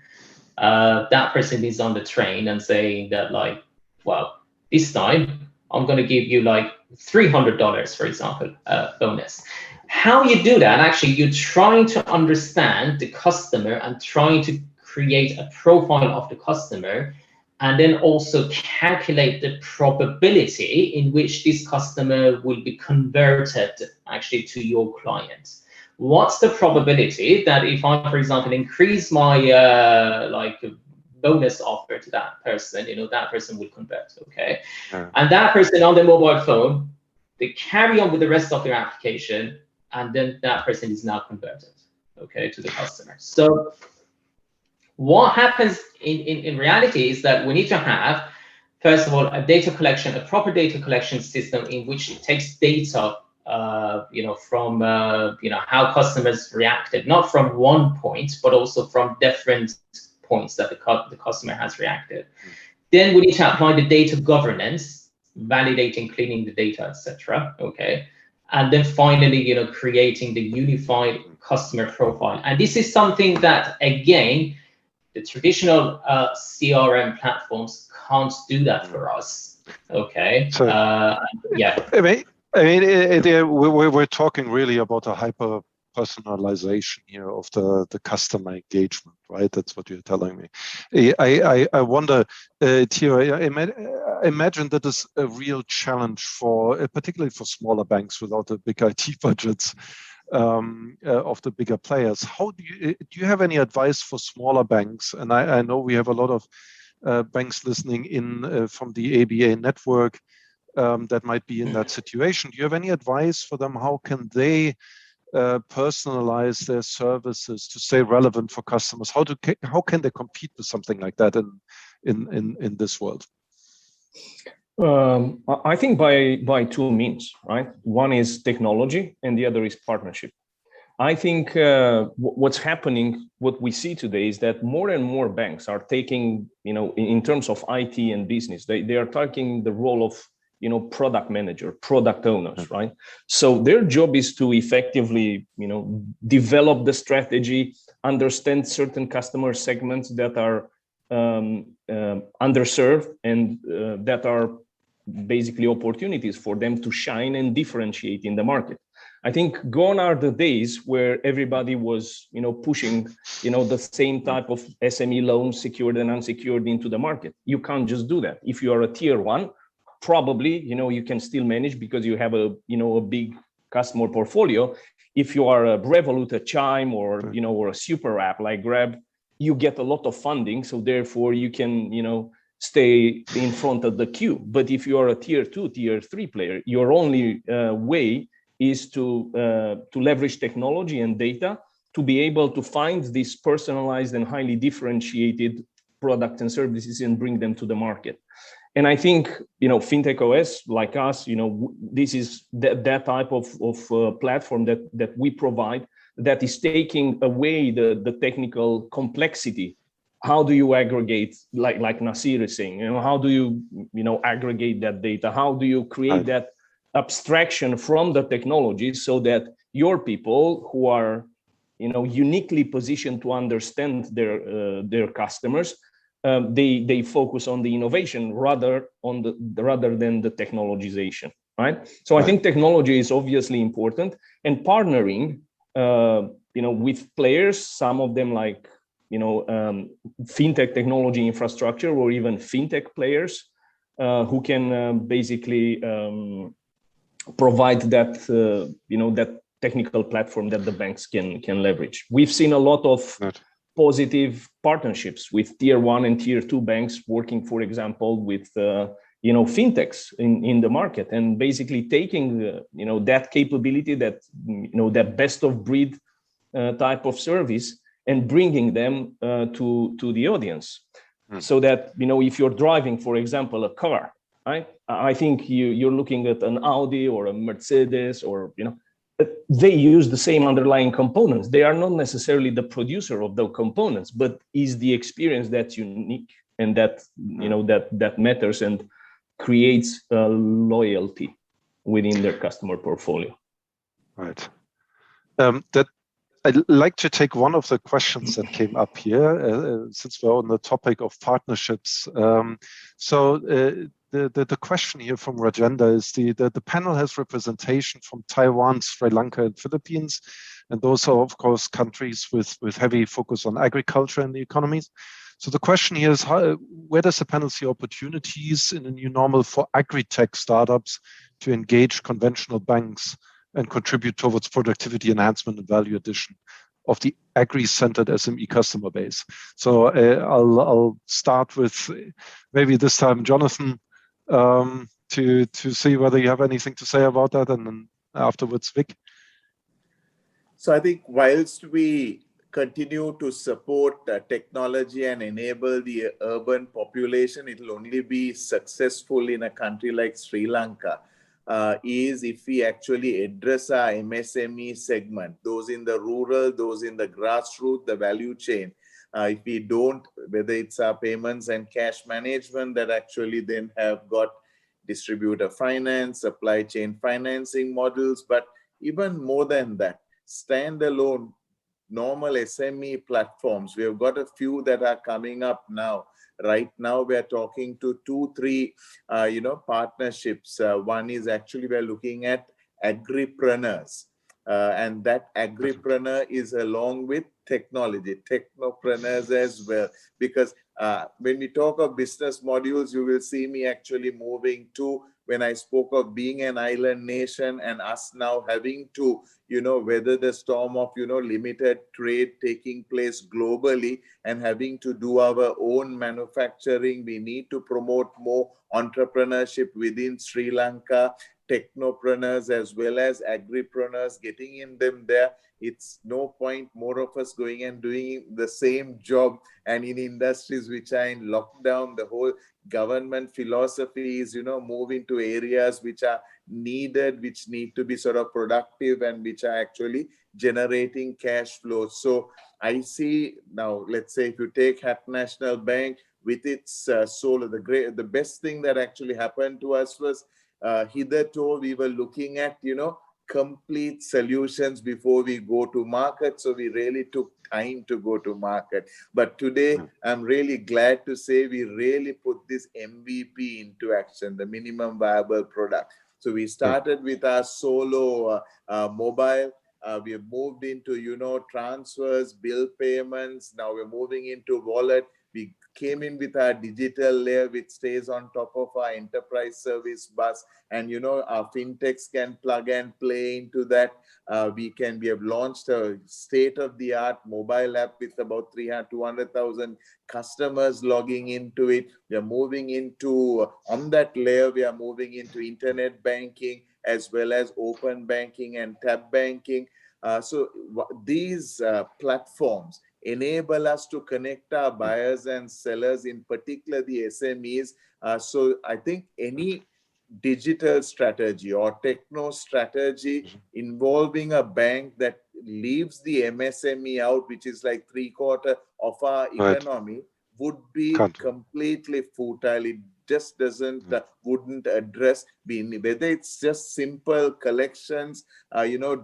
that person is on the train and saying that, like, well, this time I'm going to give you like $300, for example, bonus. How you do that, actually, you're trying to understand the customer and trying to create a profile of the customer, and then also calculate the probability in which this customer will be converted actually to your client. What's the probability that if I, for example, increase my bonus offer to that person, that person will convert? Okay, and that person on the mobile phone, they carry on with the rest of their application, and then that person is now converted, okay, to the customer. So what happens in reality is that we need to have, first of all, a proper data collection system in which it takes data from how customers reacted, not from one point, but also from different points that the customer has reacted. Then we need to apply the data governance, validating, cleaning the data, etc. Okay, and then finally, creating the unified customer profile. And this is something that, again, the traditional CRM platforms can't do that for us. Okay. So, yeah. We're talking really about a hyper personalization here of the customer engagement, right? That's what you're telling me. I wonder, Theo, I imagine that is a real challenge for, particularly for smaller banks without the big IT budgets of the bigger players. How do you have any advice for smaller banks? And I know we have a lot of banks listening in from the ABA network that might be in that situation. Do you have any advice for them? How can they personalize their services to stay relevant for customers? How can they compete with something like that in this world? I think by two means, right? One is technology and the other is partnership. I think what's happening, what we see today is that more and more banks are taking, in terms of IT and business, they are taking the role of, product manager, product owners, right? So their job is to effectively, develop the strategy, understand certain customer segments that are underserved and that are basically opportunities for them to shine and differentiate in the market. I think gone are the days where everybody was, pushing, the same type of SME loans, secured and unsecured, into the market. You can't just do that. If you are a tier one, probably, you can still manage because you have a big customer portfolio. If you are a Revolut, a Chime, or, or a super app like Grab, you get a lot of funding. So therefore you can, stay in front of the queue. But if you are a tier two, tier three player, your only way is to leverage technology and data to be able to find these personalized and highly differentiated products and services and bring them to the market. And I think, Fintech OS, like us, this is that type of platform that we provide that is taking away the technical complexity. How do you aggregate, like Nasir is saying, how do you, aggregate that data? How do you create that abstraction from the technology so that your people who are, uniquely positioned to understand their customers, they focus on the innovation rather than the technologization, right? So I think technology is obviously important, and partnering, with players, some of them like, fintech technology infrastructure or even fintech players who can basically provide that, that technical platform that the banks can leverage. We've seen a lot of positive partnerships with tier one and tier two banks working, for example, with fintechs in the market, and basically taking that capability, that that best of breed type of service, and bringing them to the audience, so that if you're driving, for example, a car, right? I think you're looking at an Audi or a Mercedes, or they use the same underlying components. They are not necessarily the producer of those components, but is the experience that's unique and that that matters and creates loyalty within their customer portfolio. Right. I'd like to take one of the questions that came up here, since we're on the topic of partnerships. So the question here from Rajendra is the panel has representation from Taiwan, Sri Lanka, and Philippines, and those are, of course, countries with heavy focus on agriculture and the economies. So the question here is, where does the panel see opportunities in a new normal for agri-tech startups to engage conventional banks and contribute towards productivity enhancement and value addition of the agri-centered SME customer base? So I'll start with maybe this time Jonathan, to see whether you have anything to say about that, and then afterwards Vic. So I think whilst we continue to support technology and enable the urban population, it will only be successful in a country like Sri Lanka, is if we actually address our MSME segment, those in the rural, those in the grassroots, the value chain. If we don't, whether it's our payments and cash management that actually then have got distributor finance, supply chain financing models, but even more than that, standalone normal SME platforms. We have got a few that are coming up now. Right now, we are talking to 2-3, partnerships. One is actually we're looking at agripreneurs, and that agripreneur is along with technology, technopreneurs as well. Because when we talk of business modules, you will see me actually moving to when I spoke of being an island nation and us now having to, weather the storm of, limited trade taking place globally and having to do our own manufacturing. We need to promote more entrepreneurship within Sri Lanka, technopreneurs as well as agripreneurs, getting in them there. It's no point more of us going and doing the same job, and in industries which are in lockdown, the whole government philosophy is, move into areas which are needed, which need to be sort of productive and which are actually generating cash flows. So I see now, let's say if you take Hat National Bank with its solar, the best thing that actually happened to us was hitherto we were looking at, complete solutions before we go to market. So we really took time to go to market. But today, I'm really glad to say we really put this MVP into action, the minimum viable product. So we started with our solo mobile. We have moved into, transfers, bill payments. Now we're moving into wallet. We came in with our digital layer, which stays on top of our enterprise service bus. And, our Fintechs can plug and play into that. We have launched a state-of-the-art mobile app with about 200,000 customers logging into it. We are moving into, on that layer, we are moving into internet banking as well as open banking and tab banking. So these platforms enable us to connect our buyers and sellers, in particular the SMEs. So I think any digital strategy or techno strategy involving a bank that leaves the MSME out, which is like 3/4 of our economy, would be completely futile. It just wouldn't address whether it's just simple collections,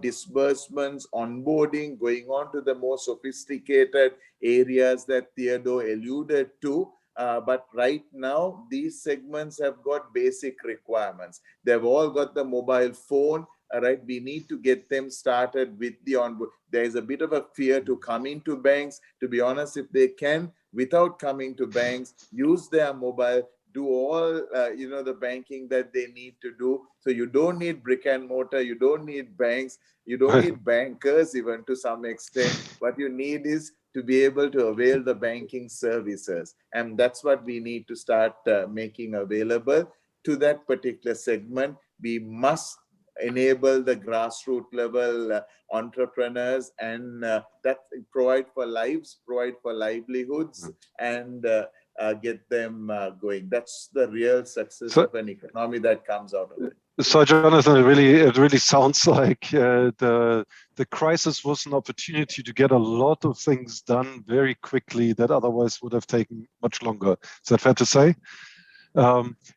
disbursements, onboarding, going on to the more sophisticated areas that Theodore alluded to. But right now, these segments have got basic requirements. They've all got the mobile phone. Right, we need to get them started with the onboard. There is a bit of a fear to come into banks. To be honest, if they can, without coming to banks, use their mobile, do all the banking that they need to do. So you don't need brick and mortar, you don't need banks, you don't need bankers even to some extent. What you need is to be able to avail the banking services, and that's what we need to start making available to that particular segment. We must enable the grassroots level entrepreneurs and that provide for lives, provide for livelihoods, and get them going. That's the real success of an economy that comes out of it. So, Jonathan, it really sounds like the crisis was an opportunity to get a lot of things done very quickly that otherwise would have taken much longer. Is that fair to say?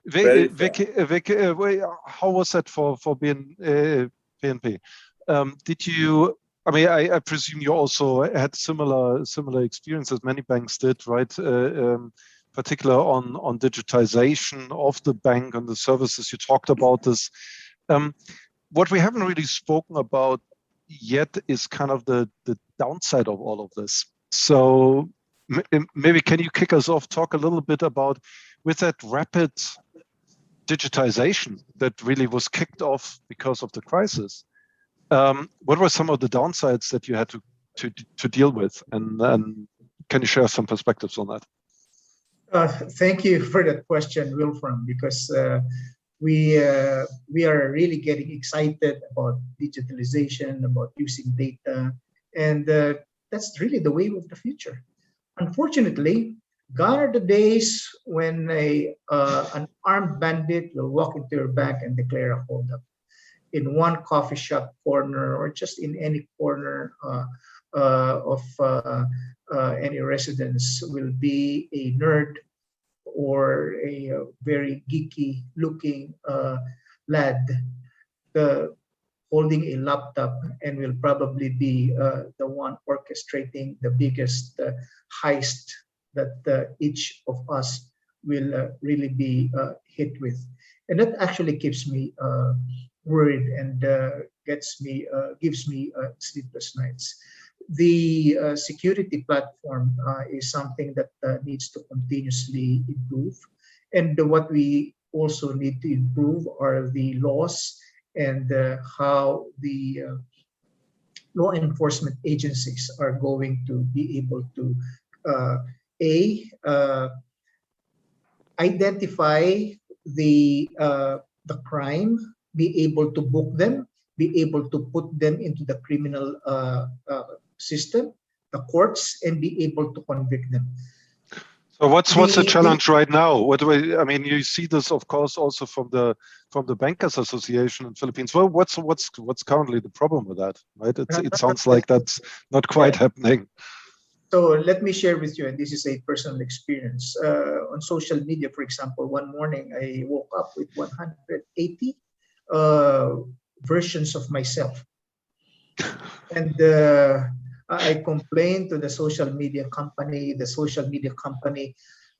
Vicky, how was that for BNP? Did you? I mean, I presume you also had similar experiences. Many banks did, right? Particular on digitization of the bank and the services. You talked about this. What we haven't really spoken about yet is kind of the downside of all of this. So maybe can you kick us off? Talk a little bit about, with that rapid digitization that really was kicked off because of the crisis, what were some of the downsides that you had to deal with? And can you share some perspectives on that? Thank you for that question, Wilfram, because we are really getting excited about digitalization, about using data, and that's really the wave of the future. Unfortunately, Gone are the days when an armed bandit will walk into your bank and declare a holdup. In one coffee shop corner or just in any corner of any residence will be a nerd or a very geeky looking lad holding a laptop and will probably be the one orchestrating the biggest heist that each of us will really be hit with. And that actually keeps me worried and gives me sleepless nights. The security platform is something that needs to continuously improve. And what we also need to improve are the laws and how the law enforcement agencies are going to be able to identify the crime, be able to book them, be able to put them into the criminal system, the courts, and be able to convict them. So what's the challenge right now? I mean, you see this, of course, also from the Bankers Association in Philippines. Well, what's currently the problem with that, right? It sounds like that's not quite happening. So let me share with you, and this is a personal experience. On social media, for example, one morning I woke up with 180 versions of myself. And I complained to the social media company. The social media company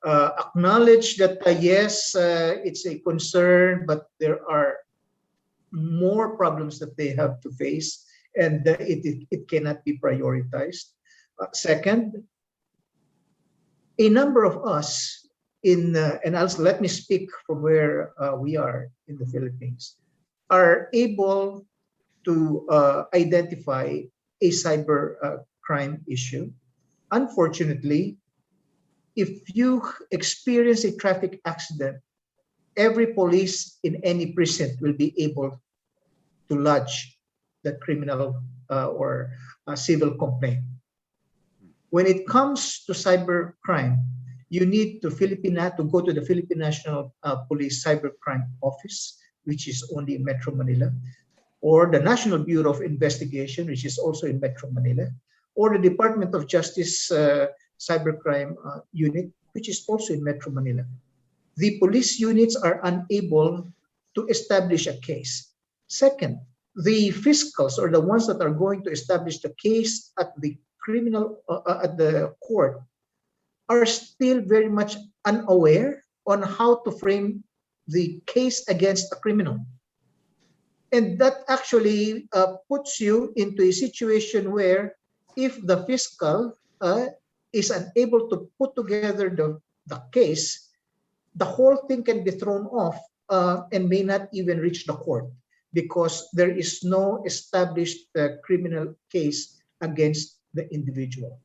acknowledged that, yes, it's a concern, but there are more problems that they have to face, and it cannot be prioritized. Second, a number of us let me speak from where we are in the Philippines, are able to identify a cyber crime issue. Unfortunately, if you experience a traffic accident, every police in any precinct will be able to lodge the criminal or civil complaint. When it comes to cyber crime, you need to go to the Philippine National Police Cybercrime Office, which is only in Metro Manila, or the National Bureau of Investigation, which is also in Metro Manila, or the Department of Justice Cybercrime Unit, which is also in Metro Manila. The police units are unable to establish a case. Second, the fiscals, or the ones that are going to establish the case at the at the court, are still very much unaware on how to frame the case against a criminal. And that actually puts you into a situation where if the fiscal is unable to put together the case, the whole thing can be thrown off and may not even reach the court because there is no established criminal case against the individual.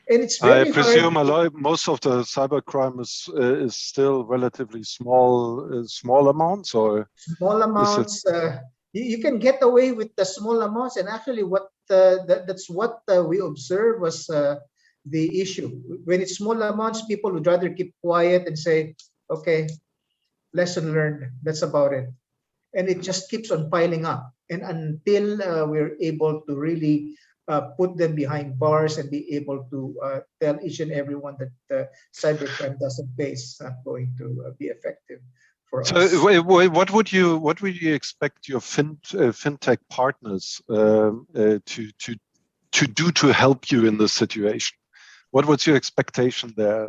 And it's very I presume hard. most of the cybercrime is still relatively small amounts, or small amounts. You can get away with the small amounts, and actually, that's what we observed was the issue. When it's small amounts, people would rather keep quiet and say, "Okay, lesson learned. That's about it," and it just keeps on piling up. And until we're able to really put them behind bars and be able to tell each and everyone that cybercrime doesn't pay, it's not going to be effective for us. What would you expect your fintech partners to do to help you in this situation? What was your expectation there?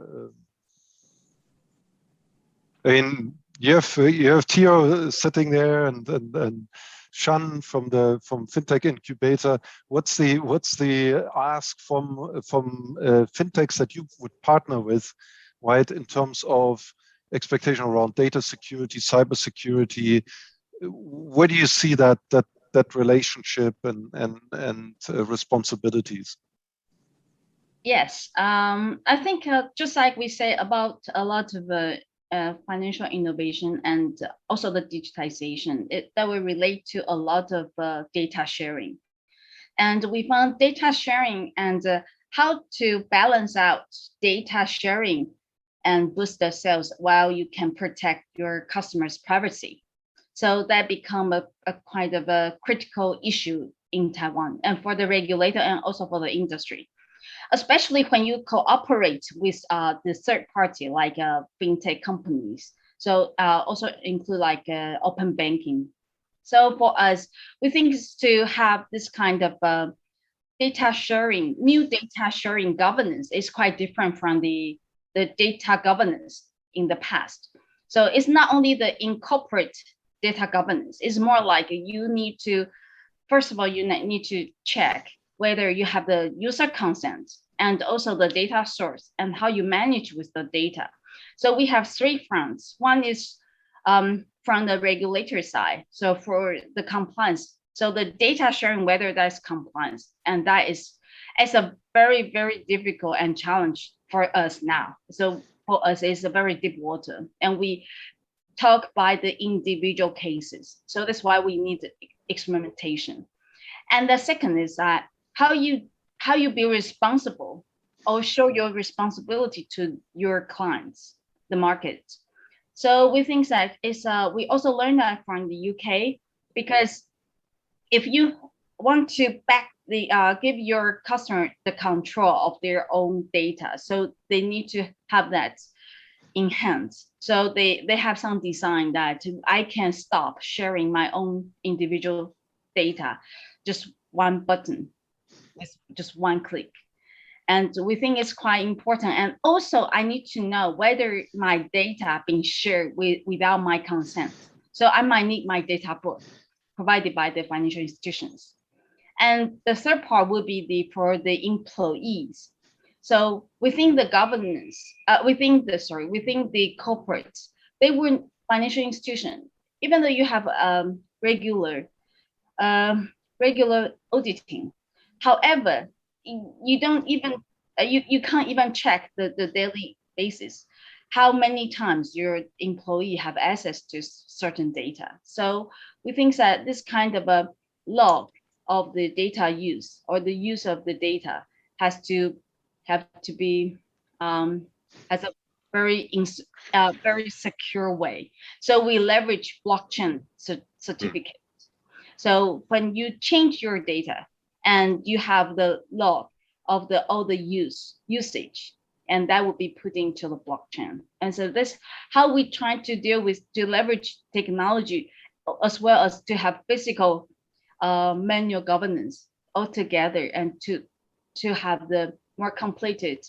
I mean, you have Theo sitting there and Shan from Fintech Incubator. What's the ask from fintechs that you would partner with, right? In terms of expectation around data security, cyber security, where do you see that relationship and responsibilities? Yes, I think just like we say about a lot of financial innovation and also the digitization, that will relate to a lot of data sharing. And we found data sharing and how to balance out data sharing and boost the sales while you can protect your customers' privacy. So that become a kind of a critical issue in Taiwan and for the regulator and also for the industry, especially when you cooperate with the third party like fintech companies. So also include like open banking. So for us, we think is to have this kind of data sharing, new data sharing governance is quite different from the data governance in the past. So it's not only the incorporate data governance, it's more like you need to, first of all, you need to check whether you have the user consent and also the data source and how you manage with the data. So we have three fronts. One is from the regulatory side. So for the compliance, so the data sharing, whether that's compliance, and that is a very, very difficult and challenge for us now. So for us, it's a very deep water, and we talk by the individual cases. So that's why we need experimentation. And the second is that how you be responsible or show your responsibility to your clients, the market. So we think that it's we also learned that from the UK, because if you want to give your customer the control of their own data, so they need to have that in hands. So they have some design that I can stop sharing my own individual data, just one button, with just one click. And we think it's quite important. And also I need to know whether my data being shared without my consent. So I might need my data book provided by the financial institutions. And the third part will be for the employees. So within the governance, within the corporates, they were financial institution, even though you have regular auditing. However, you don't even you can't even check the daily basis how many times your employee have access to certain data. So we think that this kind of a log of the data use or the use of the data has to be has a very secure way. So we leverage blockchain certificate. So when you change your data and you have the log of all the usage, and that will be put into the blockchain. And so this how we try to leverage technology as well as to have physical manual governance all together and to have the more completed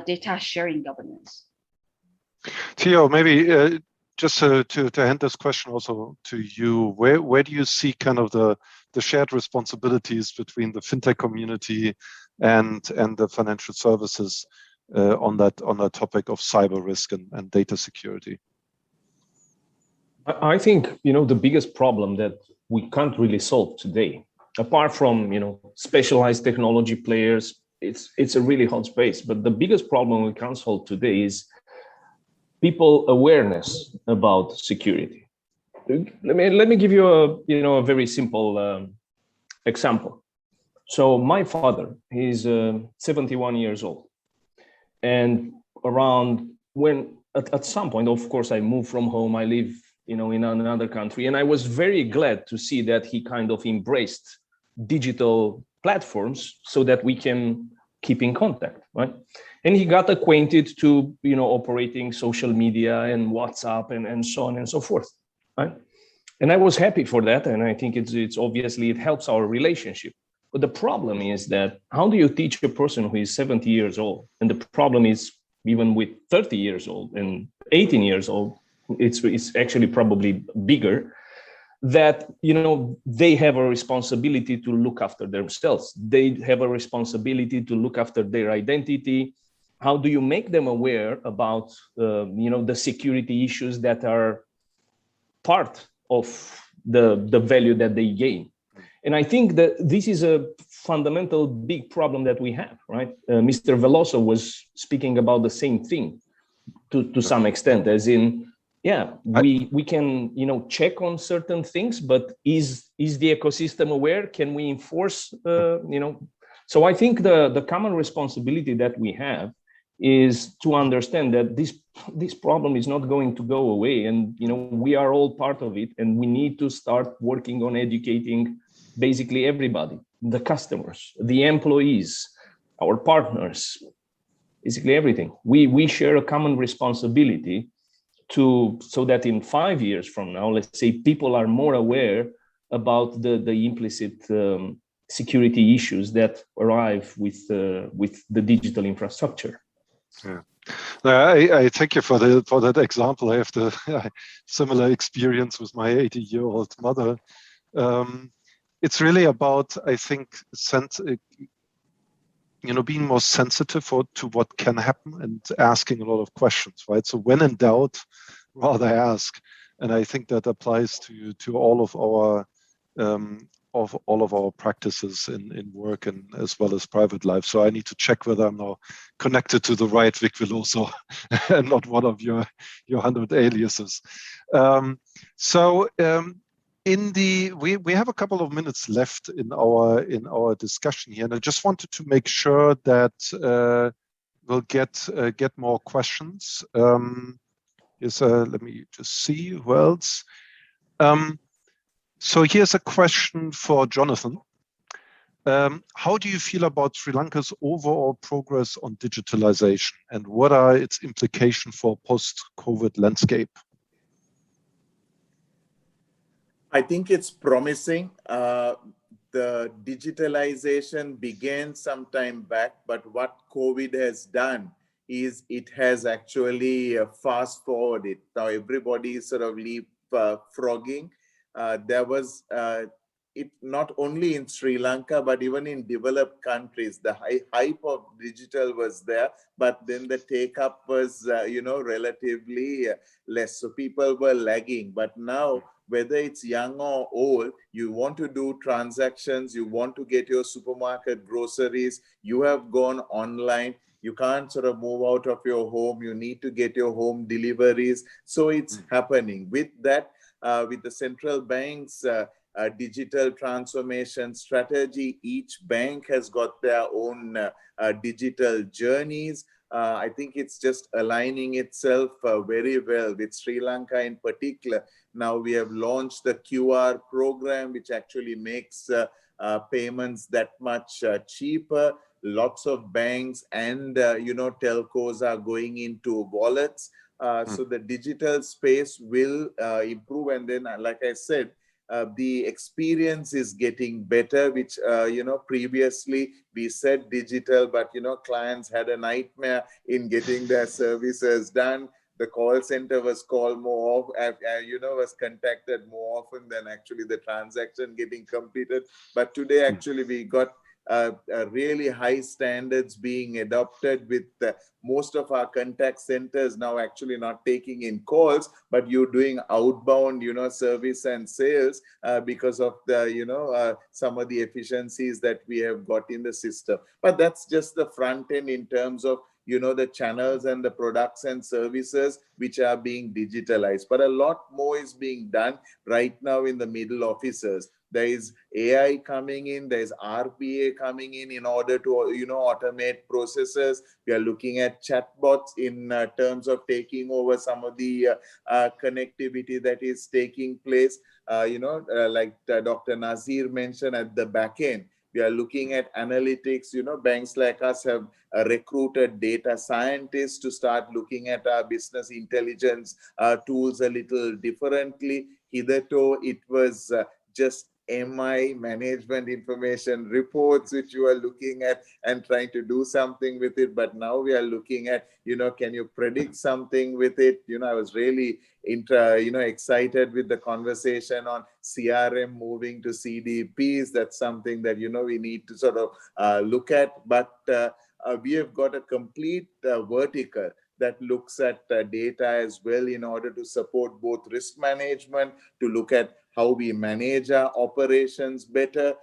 data sharing governance. Theo, maybe just to hand this question also to you, where do you see kind of the shared responsibilities between the fintech community and the financial services on that topic of cyber risk and data security? I think the biggest problem that we can't really solve today, apart from specialized technology players, it's a really hot space. But the biggest problem we can't solve today is people awareness about security. Let me give you a very simple example. So my father, he's 71 years old, and at some point, of course, I moved from home. I live in another country, and I was very glad to see that he kind of embraced digital platforms so that we can keep in contact, right? And he got acquainted to operating social media and WhatsApp and so on and so forth, right? And I was happy for that, and I think it's obviously it helps our relationship. But the problem is that how do you teach a person who is 70 years old? And the problem is even with 30 years old and 18 years old, it's actually probably bigger, that they have a responsibility to look after themselves. They have a responsibility to look after their identity. How do you make them aware about the security issues that are part of the value that they gain? And I think that this is a fundamental big problem that we have, right? Mr. Veloso was speaking about the same thing to some extent, as in, we can check on certain things, but is the ecosystem aware? Can we enforce So I think the common responsibility that we have is to understand that this problem is not going to go away, and we are all part of it, and we need to start working on educating basically everybody, the customers, the employees, our partners, basically everything. We share a common responsibility so that in 5 years from now, let's say, people are more aware about the implicit security issues that arrive with the digital infrastructure. Yeah. I thank you for that example. I have the similar experience with my 80-year-old mother. It's really about, I think, being more sensitive to what can happen and asking a lot of questions, right? So when in doubt, rather ask. And I think that applies to all of our practices in work and as well as private life. So I need to check whether I'm now connected to the right Vic Veloso and not one of your 100 aliases. We have a couple of minutes left in our discussion here, and I just wanted to make sure that we'll get more questions. Let me just see who else. So here's a question for Jonathan. How do you feel about Sri Lanka's overall progress on digitalization, and what are its implications for post-COVID landscape? I think it's promising. The digitalization began some time back, but what COVID has done is it has actually fast forwarded. Now everybody is sort of leapfrogging. There was it not only in Sri Lanka, but even in developed countries, the hype of digital was there, but then the take-up was, relatively less. So people were lagging. But now, whether it's young or old, you want to do transactions, you want to get your supermarket groceries, you have gone online. You can't sort of move out of your home. You need to get your home deliveries. So it's happening. With that, with the central banks, digital transformation strategy, each bank has got their own digital journeys. I think it's just aligning itself very well with Sri Lanka in particular. Now we have launched the QR program, which actually makes payments that much cheaper. Lots of banks and telcos are going into wallets. So the digital space will improve. And then, like I said, the experience is getting better, which, previously we said digital, but, clients had a nightmare in getting their services done. The call center was called more, was contacted more often than actually the transaction getting completed. But today, actually, we got really high standards being adopted with most of our contact centers now actually not taking in calls, but you're doing outbound, service and sales because of the, some of the efficiencies that we have got in the system. But that's just the front end in terms of the channels and the products and services which are being digitalized. But a lot more is being done right now in the middle offices. There is AI coming in, there's RPA coming in order to, automate processes. We are looking at chatbots in terms of taking over some of the connectivity that is taking place. Like Dr. Nazir mentioned at the back end. We are looking at analytics. Banks like us have recruited data scientists to start looking at our business intelligence tools a little differently. Hitherto, it was just MI, management information reports, which you are looking at and trying to do something with it. But now we are looking at, can you predict something with it? I was really excited with the conversation on CRM moving to CDPs. That's something that, we need to sort of look at. But we have got a complete vertical that looks at data as well in order to support both risk management, to look at how we manage our operations better,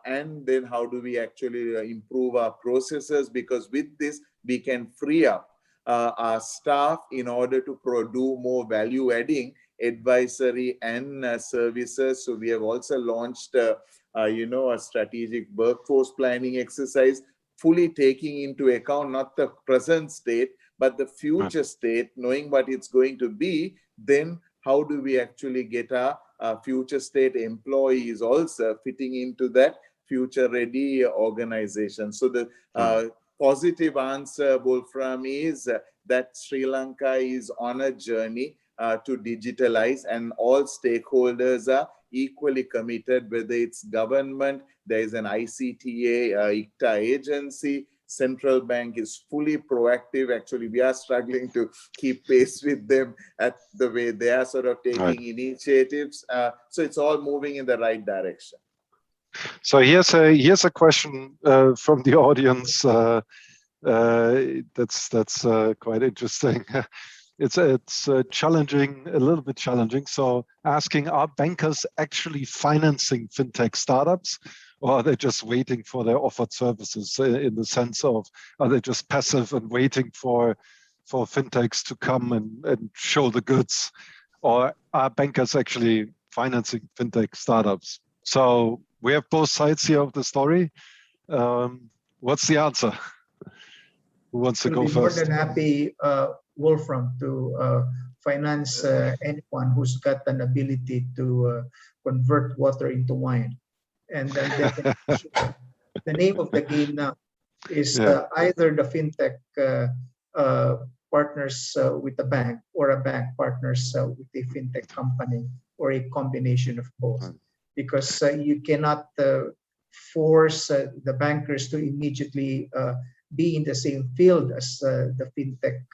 and then how do we actually improve our processes, because with this, we can free up our staff in order to do more value-adding advisory and services. So we have also launched, a strategic workforce planning exercise fully taking into account not the present state, but the future state, knowing what it's going to be, then how do we actually get our future state employees also fitting into that future ready organization? So the positive answer, Wolfram, is that Sri Lanka is on a journey to digitalize, and all stakeholders are equally committed, whether it's government, there is an ICTA, ICTA agency, central bank is fully proactive. Actually, we are struggling to keep pace with them at the way they are sort of taking initiatives. So it's all moving in the right direction. So here's a question from the audience. That's quite interesting. It's challenging, a little bit challenging. So asking, are bankers actually financing fintech startups, or are they just waiting for their offered services, in the sense of, are they just passive and waiting for fintechs to come and show the goods, or are bankers actually financing fintech startups? So we have both sides here of the story. What's the answer? Who wants to go first? More than happy, Wolfram, to finance anyone who's got an ability to convert water into wine. And then definitely, the name of the game now is either the fintech partners with a bank, or a bank partners with a fintech company, or a combination of both. Because you cannot force the bankers to immediately be in the same field as the fintech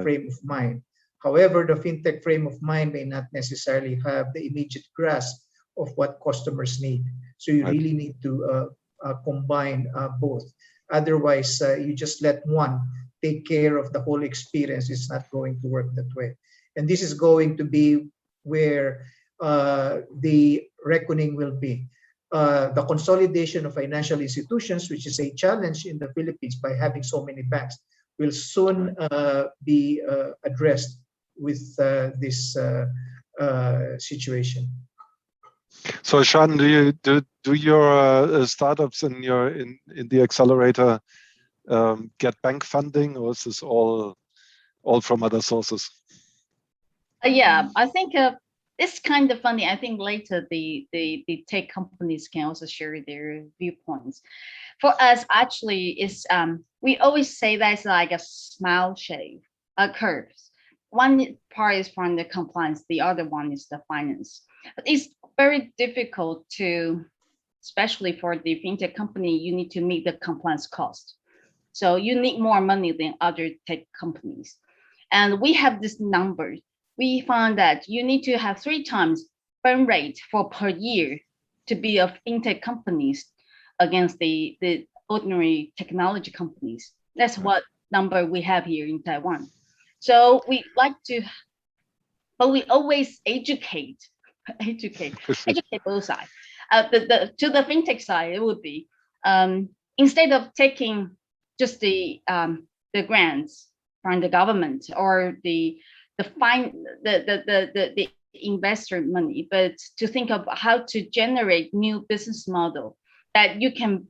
frame of mind. However, the fintech frame of mind may not necessarily have the immediate grasp of what customers need. So you really need to combine both. Otherwise, you just let one take care of the whole experience. It's not going to work that way. And this is going to be where the reckoning will be. The consolidation of financial institutions, which is a challenge in the Philippines by having so many banks, will soon be addressed with this situation. So, Sean, do your startups in the accelerator get bank funding, or is this all from other sources? Yeah, I think it's kind of funny. I think later the tech companies can also share their viewpoints. For us, actually, is we always say that it's like a smile shape, a curve. One part is from the compliance, the other one is the finance. But it's very difficult to, especially for the fintech company, you need to meet the compliance cost. So you need more money than other tech companies. And we have this number. We found that you need to have 3 times burn rate per year to be a fintech companies against the ordinary technology companies. That's what number we have here in Taiwan. So we like to, but we always educate both sides. To the fintech side, it would be instead of taking just the grants from the government or the investor money, but to think of how to generate new business model that you can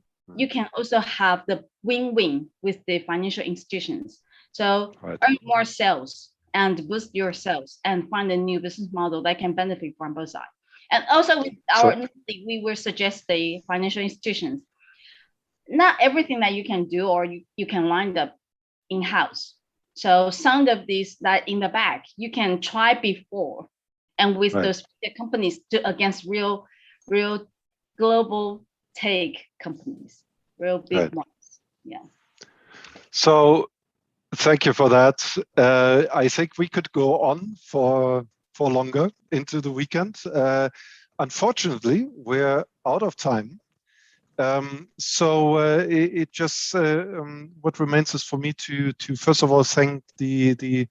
also have the win-win with the financial institutions. So earn more sales and boost your sales and find a new business model that can benefit from both sides. And also with we will suggest the financial institutions, not everything that you can do or you can line up in-house. So some of these that in the back, you can try before, and with those companies against real global tech companies, real big ones. Yeah. So thank you for that. I think we could go on for longer into the weekend. Unfortunately, we're out of time. So it just what remains is for me to first of all thank the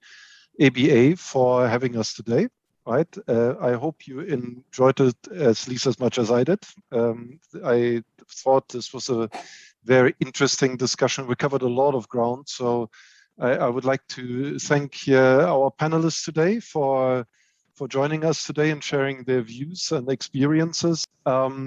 ABA for having us today. Right, I hope you enjoyed it at least as much as I did. I thought this was a very interesting discussion. We covered a lot of ground, so I would like to thank our panelists today for joining us today and sharing their views and experiences. Yeah,